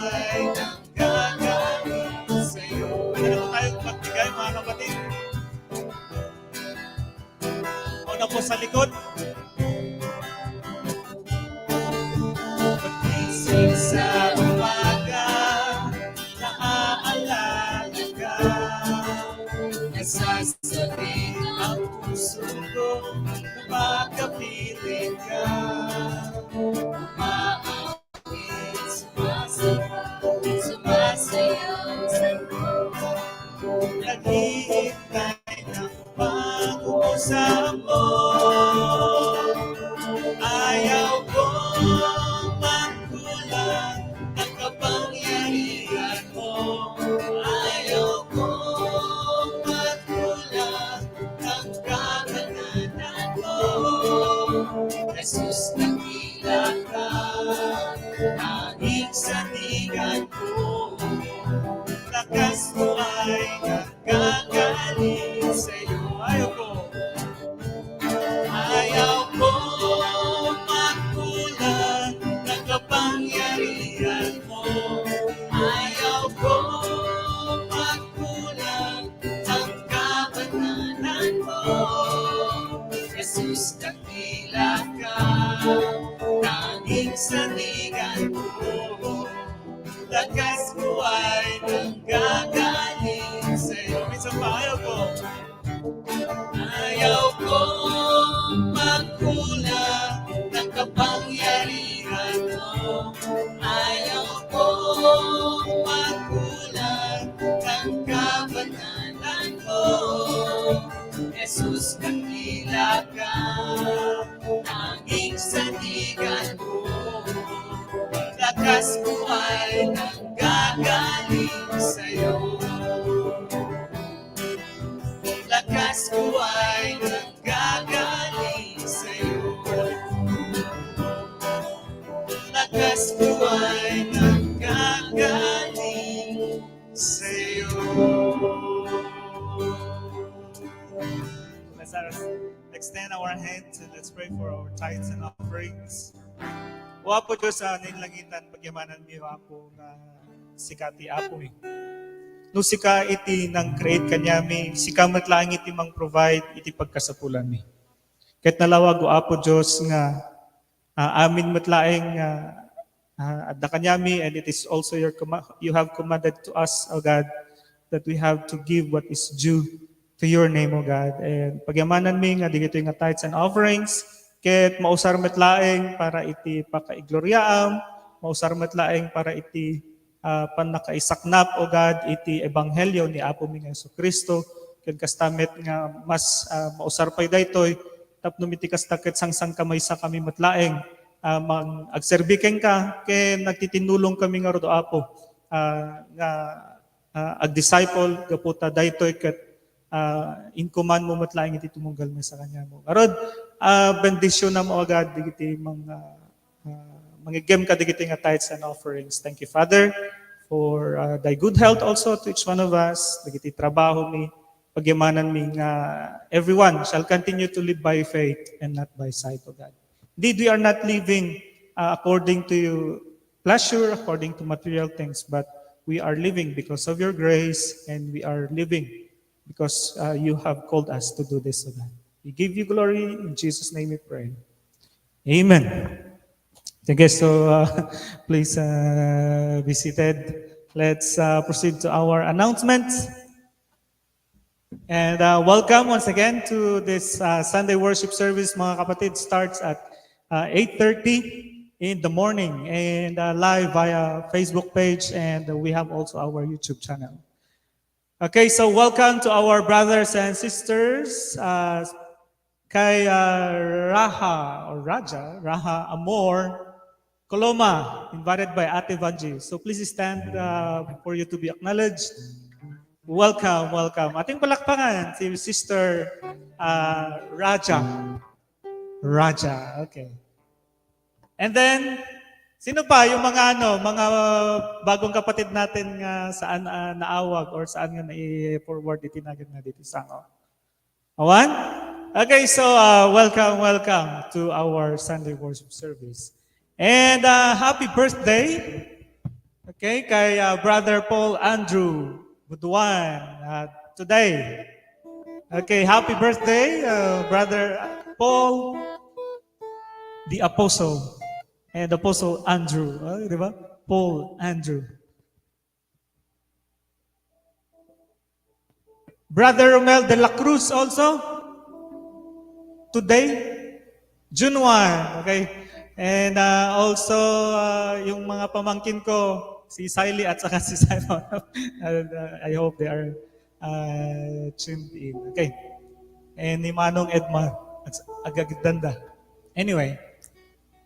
ay nanggagaling sa'yo. Pwede na po tayong magbigay, mga kapatid. Una po sa likod. Pagising sa umaga, naaalala ka. Nasasabi ang puso ko na makapiling ka. Umaawit, sumasayaw sa naghihintay ng pag-uusap mo. Ayaw ko magkulang ng kapangyarihan mo. Ayaw ko magkulang ng kagananan mo. Jesus, nakila ka, tanging sandigan ko. Lakas mo ay nanggagaling sa'yo. Ayaw ko magkulang ng kapangyarihan mo. Ayaw ko magkulang ng kabananan mo. Jesus, dakila ka, tanging sandigan ko. Lakas mo ay nanggagaling sa'yo. Minsan pa, ayaw ko magkulang ng kapangyarihan mo. Ayaw ko magkulang ng kabananan mo. Jesus, dakila ka, tanging sandigan ko. Lakas mo ay nanggagaling sa'yo. Lakas ko ay nanggagaling sa'yo. Lakas ko ay nanggagaling sa'yo. Let's extend our hands and let's pray for our tithes and offerings. O Apo Diyos sa nilangitan, pagyamanan niyo Apo na sikati Apo no sika iti nang create kanyami, sika matlaang iti mang provide iti pagkasapulan mi. Ket nalawag o Apo Dios nga amin matlaeng adda kanyami, and it is also you have commanded to us, O God, that we have to give what is due to your name, O God. And pagyamanan mi nga digito nga tithes and offerings, ket mausar matlaeng para iti pakaigloryaam, mausar matlaeng para iti panakaisaknap, O God, iti ebanghelyo ni Apo mi nga Jesucristo, ken kastamet nga mas mausar pay daytoy tapno miti kastakit sangsang kamay sa kami matlaeng mang agserbiken ka ken nagtitinulong kami nga rodo Apo nga ag-disciple gaputa daytoy ket in command mo matlaeng iti tumunggal mi sa kanya mo. Arod bendisyon na mo agad digiti mga mangigem ka digiti nga tithes and offerings. Thank you, Father, for thy good health also to each one of us. Digiti trabaho mi, pagyamanan mi nga everyone shall continue to live by faith and not by sight, O God. Indeed, we are not living according to pleasure, according to material things, but we are living because of your grace, and we are living because you have called us to do this, O God. We give you glory. In Jesus' name we pray. Amen. Okay, so please be seated. Let's proceed to our announcements. And welcome once again to this Sunday worship service, mga kapatid. Starts at 8:30 in the morning and live via Facebook page, and we have also our YouTube channel. Okay, so welcome to our brothers and sisters. Kay Raha Amor Coloma, invited by Ate Vanji. So please stand for you to be acknowledged. Welcome, welcome. Ating palakpakan si Sister Raja, okay. And then, sino pa yung mga mga bagong kapatid natin nga saan naawag or saan nga na-forward itinagad na dito sango? Awan? Okay, so welcome to our Sunday worship service. And happy birthday. Okay, kay Brother Paul Andrew Buduan today. Okay, happy birthday, Brother Paul, the Apostle, and Apostle Andrew. Di ba? Paul Andrew. Brother Romel de la Cruz also, today, June 1. Okay. And also, yung mga pamangkin ko, si Siley at saka si Simon. I hope they are tuned in. Okay. And ni Manong Edma at Agagdanda. Anyway,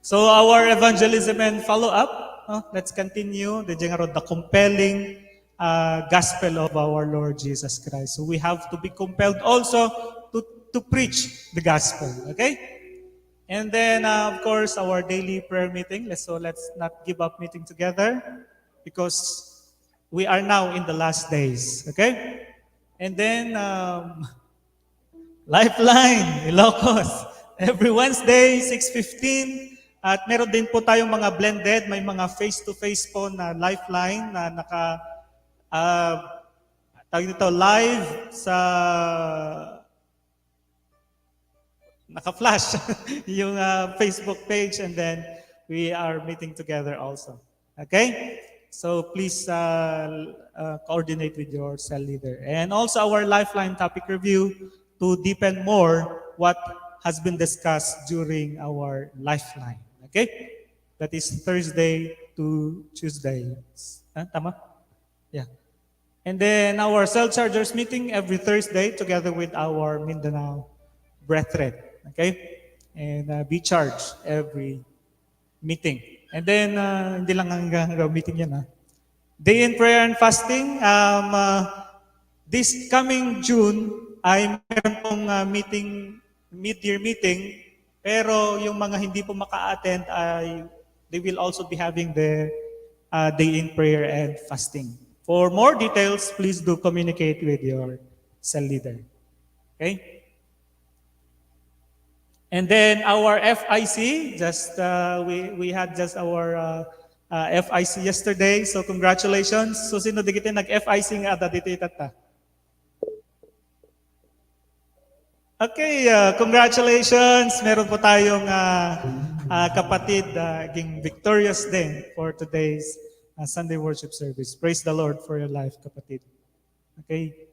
so our evangelism and follow-up, let's continue the compelling gospel of our Lord Jesus Christ. So we have to be compelled also to preach the gospel. Okay? And then, of course, our daily prayer meeting. So let's not give up meeting together because we are now in the last days. Okay? And then, Lifeline, Ilocos. Every Wednesday, 6:15. At meron din po tayong mga blended. May mga face-to-face po na Lifeline na tawag nito, live sa naka-flash yung Facebook page, and then we are meeting together also. Okay? So please coordinate with your cell leader. And also our Lifeline topic review to deepen more what has been discussed during our Lifeline. Okay? That is Thursday to Tuesday. Tama? Yeah. And then our cell chargers meeting every Thursday together with our Mindanao brethren. Okay? And be charged every meeting. And then, hindi lang hanggang meeting yan. Day in prayer and fasting. This coming June, ay meron pong mid-year meeting, pero yung mga hindi po maka-attend, they will also be having the day in prayer and fasting. For more details, please do communicate with your cell leader. Okay? And then our FIC, we had just our FIC yesterday. So congratulations. So sino di kita nag-FIC nga dito itata? Okay, congratulations. Meron po tayong kapatid naging victorious din for today's Sunday worship service. Praise the Lord for your life, kapatid. Okay?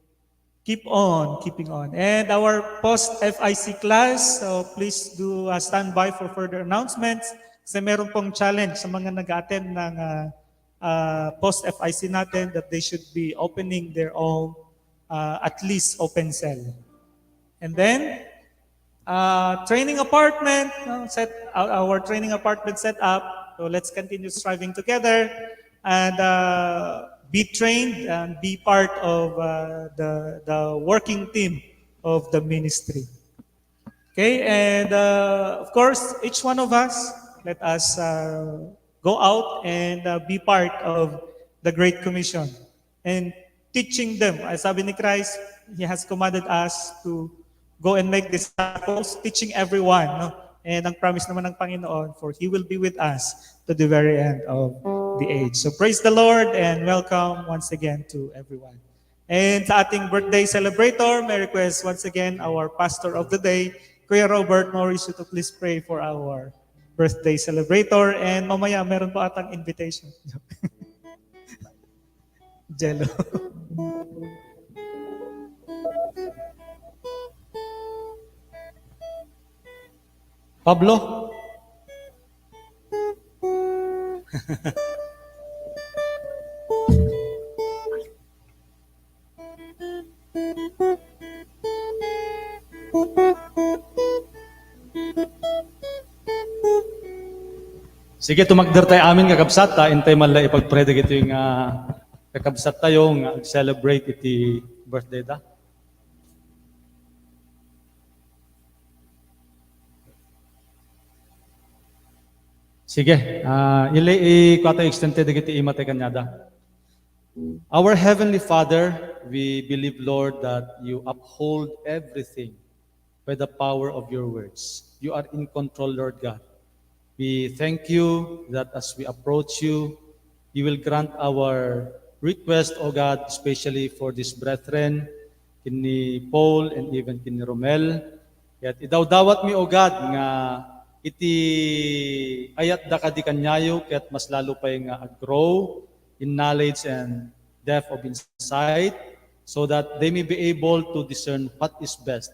Keep on, keeping on. And our post-FIC class, so please do stand by for further announcements. Kasi meron pong challenge sa mga nag-attend ng post-FIC natin that they should be opening their own at least open cell. And then, training apartment, our training apartment set up. So let's continue striving together and be trained and be part of the working team of the ministry. Okay, and of course, each one of us, let us go out and be part of the Great Commission and teaching them. As sabi ni Christ, He has commanded us to go and make disciples, teaching everyone. No? And ang promise naman ng Panginoon, for He will be with us to the very end of the age. So praise the Lord and welcome once again to everyone. And sa ating birthday celebrator, may request once again our pastor of the day, Kuya Robert Norris, to please pray for our birthday celebrator. And mamaya meron po atang invitation. Jello. Pablo? Sige, tumagder tayo amin kakabsat, intay man lang ipag-pray ito yung kakabsat tayo, celebrate iti birthday da. Sige, kwata extended iti imate kanyada. Our Heavenly Father, we believe, Lord, that you uphold everything by the power of your words. You are in control, Lord God. We thank you that as we approach you, you will grant our request, O God, especially for these brethren, kini Paul and even kini Romel. Kaya't idawdawat mi, O God, nga iti ayat da kadi kanyayo, kaya't mas lalo pa nga grow in knowledge and depth of insight, so that they may be able to discern what is best,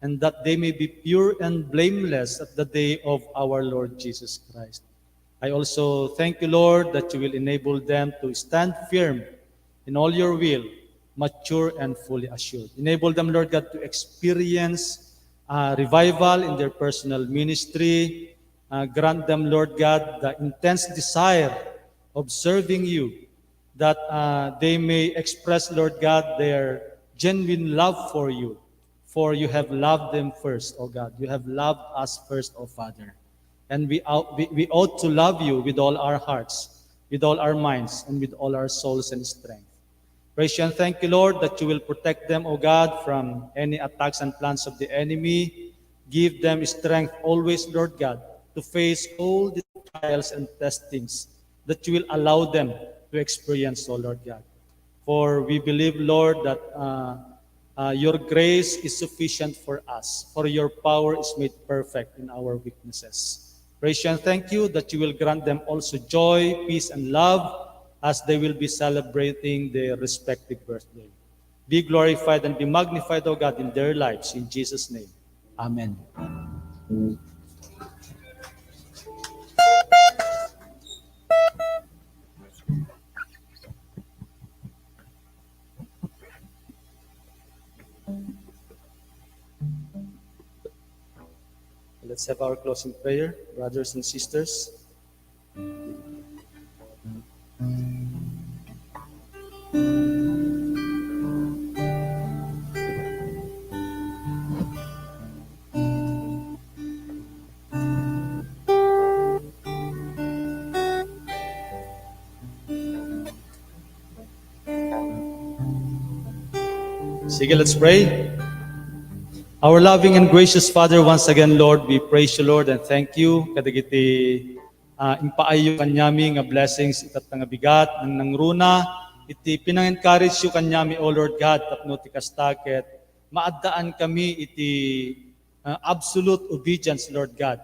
and that they may be pure and blameless at the day of our Lord Jesus Christ. I also thank you, Lord, that you will enable them to stand firm in all your will, mature and fully assured. Enable them, Lord God, to experience revival in their personal ministry. Grant them, Lord God, the intense desire of serving you, that they may express, Lord God, their genuine love for you. For you have loved them first, O God. You have loved us first, O Father. And we ought to love you with all our hearts, with all our minds, and with all our souls and strength. Praise you and thank you, Lord, that you will protect them, O God, from any attacks and plans of the enemy. Give them strength always, Lord God, to face all the trials and testings that you will allow them to experience, O Lord God. For we believe, Lord, that your grace is sufficient for us, for your power is made perfect in our weaknesses. Praise you and thank you that you will grant them also joy, peace, and love as they will be celebrating their respective birthday. Be glorified and be magnified, O God, in their lives. In Jesus' name, amen. Let's have our closing prayer, brothers and sisters. Sige, let's pray. Our loving and gracious Father, once again, Lord, we praise you, Lord, and thank you. Kadagiti impaayo kanyami nga blessings itat nga bigat ng nangruna. Iti pinang-encourage you kanyami, O Lord God, tapno ti kastaket. Maaddaan kami iti absolute obedience, Lord God.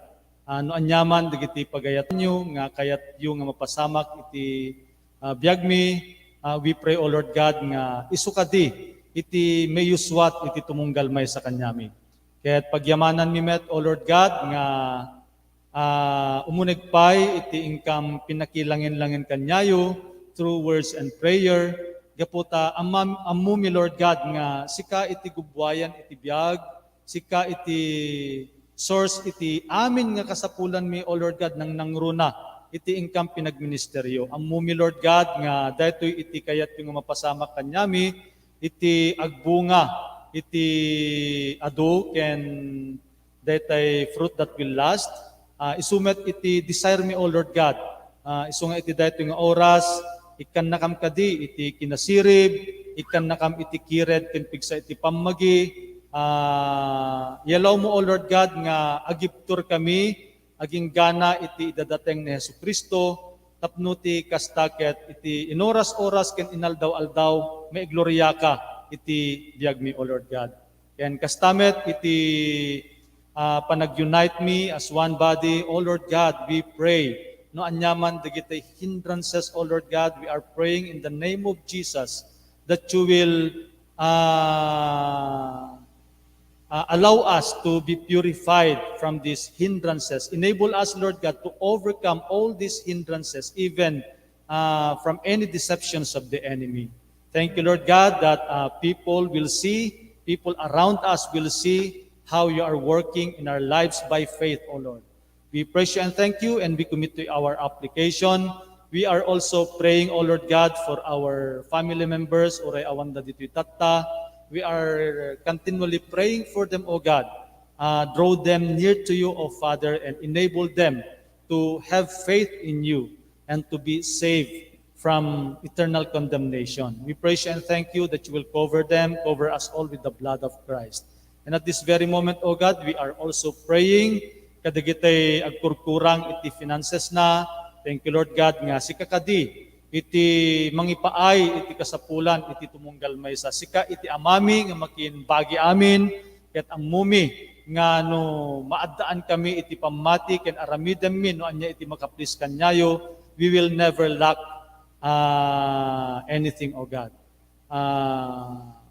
No anyaman, dagiti pagayat nyo, nga kayat yung nga mapasamak iti biyagmi. We pray, O Lord God, nga isukadi iti mayuswat iti tumunggal may sa kanyami. Kaya't pagyamanan mi met, O Lord God, nga umunigpay iti ingkam pinakilangin-langin kanyayo through words and prayer. Gaputa, ammo mi Lord God, nga sika iti gubwayan iti biyag, sika iti source iti amin nga kasapulan mi, O Lord God, nang nangruna iti ingkam pinagministeryo. Ammo mi Lord God, nga daytoy iti kayat yung mapasamak kanyami, iti agbunga, iti adu, ken daytay fruit that will last. Isumet iti desire mi, O Lord God. Isunga iti daytoy nga oras, ikan nakam kadi, iti kinasirib, ikan nakam iti kired, ken pigsa iti pammagi. Yalaw mo, O Lord God, nga agiptur kami, aging gana iti idadateng ni Hesus Kristo, tapno ti kastaket iti inoras-oras ken inaldaw-aldaw may gloria ka iti biyagmi, O Lord God. Ken kastamet iti panag-unite me as one body, O Lord God, we pray. No anyaman dagiti hindrances, O Lord God, we are praying in the name of Jesus that you will allow us to be purified from these hindrances. Enable us, Lord God, to overcome all these hindrances, even from any deceptions of the enemy. Thank you, Lord God, that people around us will see how you are working in our lives by faith, O Lord. We praise you and thank you, and we commit to our application. We are also praying, O Lord God, for our family members, Oray Awanda dito'y Tata. We are continually praying for them, O God. Draw them near to you, O Father, and enable them to have faith in you and to be saved from eternal condemnation. We praise you and thank you that you will cover them, cover us all with the blood of Christ. And at this very moment, O God, we are also praying kadagitay agkurkurang iti finances na. Thank you, Lord God, nga si kakadi iti mangipaay, iti kasapulan, iti tumunggal maysa. Sika iti amami nga makinbagi amin, ket ammumi nga no maaddaan kami iti pamati ken aramidem min no anya iti makaplis kanyayo, we will never lack anything, O God.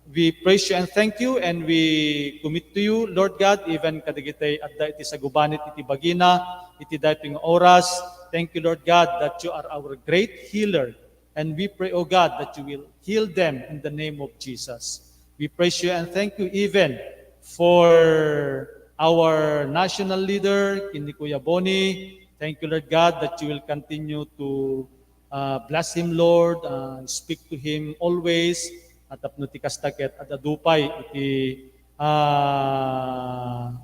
We praise you and thank you, and we commit to you, Lord God, even kadigitay adda iti sagubanit iti bagina, iti daytoy nga oras. Thank you, Lord God, that you are our great healer, and we pray, O God, that you will heal them in the name of Jesus. We praise you and thank you even for our national leader, kini Kuya Boni. Thank you, Lord God, that you will continue to bless him, Lord. Speak to him always. At apno ti kastaket at adupay iti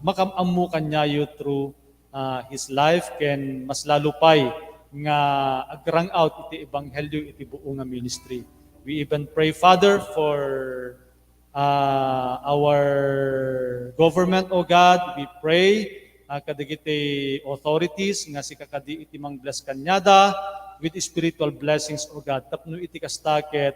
makamammu kanyayo through his life ken mas lalupay nga agrang out iti ebanghelyo iti buo nga ministry. We even pray, Father, for our government, O God. We pray kadigiti authorities nga si kakadi iti mangbless kanyada with spiritual blessings, O God. Tapno iti kastaket,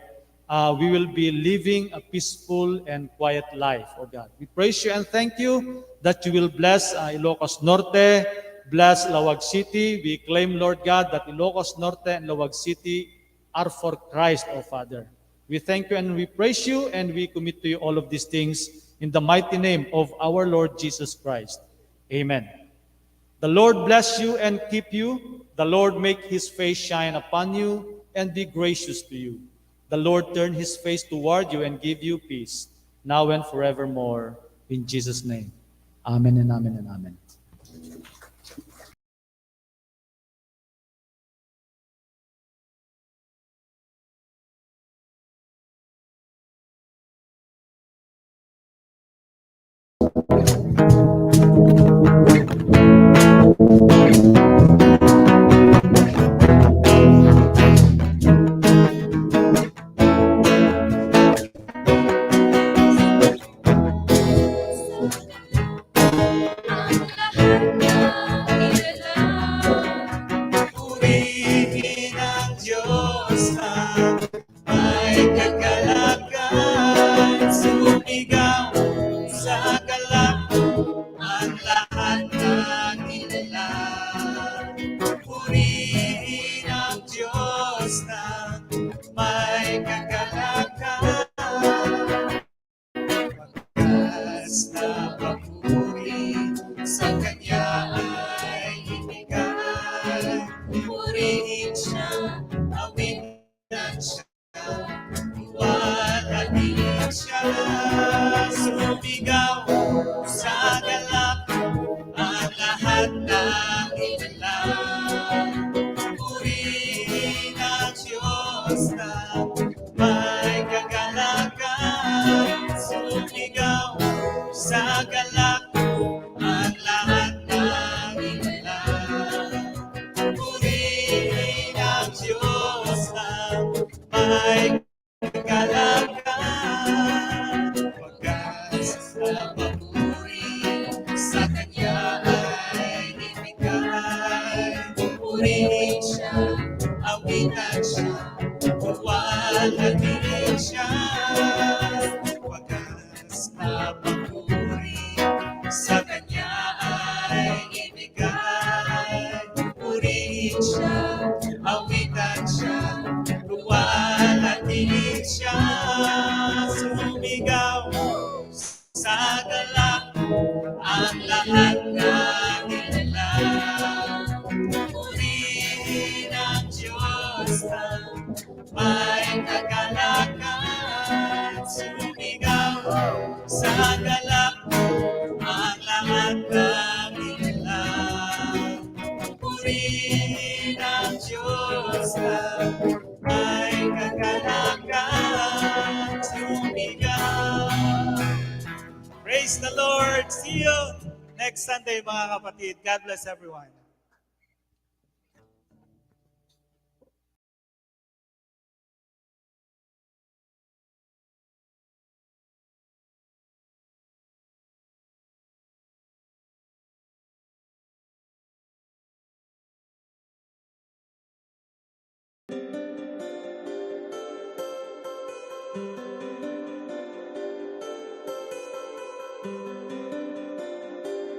we will be living a peaceful and quiet life, O God. We praise you and thank you that you will bless Ilocos Norte, bless Lawag City. We claim, Lord God, that Ilocos Norte and Lawag City are for Christ, O Father. We thank you and we praise you, and we commit to you all of these things in the mighty name of our Lord Jesus Christ. Amen. The Lord bless you and keep you. The Lord make his face shine upon you and be gracious to you. The Lord turn his face toward you and give you peace, now and forevermore. In Jesus' name. Amen and amen and amen. Purihin ang Diyos na may kagalakan, sumigaw sa galak ang lahat ng nilalang. Purihin ang Diyos na may kagalakan, wagas na papuri sa Kanya ay ibigay. Purihin siya, awitan siya, iwalhatiin siya, sumigaw sa galak ang lahat ng ilang. Purihin ang Diyos na may kagalakan, sumigaw sa galak ang lahat ng ilang. Purihin ang Diyos na may kagalakan, wagas na papuri sa Kanya ay ibigay. Purihin siya, awitan siya, walhatiin siya, wagas na papuri sa Kanya ay ibigay. Purihin siya, awitan siya, luwalhatiin siya, sumigaw sa galak ang lahat ng ilang. Purihin ang Diyos na may kagalakan, sumigaw sa galak ang lahat ng ilang. Purihin ang Diyos na may kagalakan, sumigaw. Praise the Lord. See you next Sunday, mga kapatid. God bless everyone.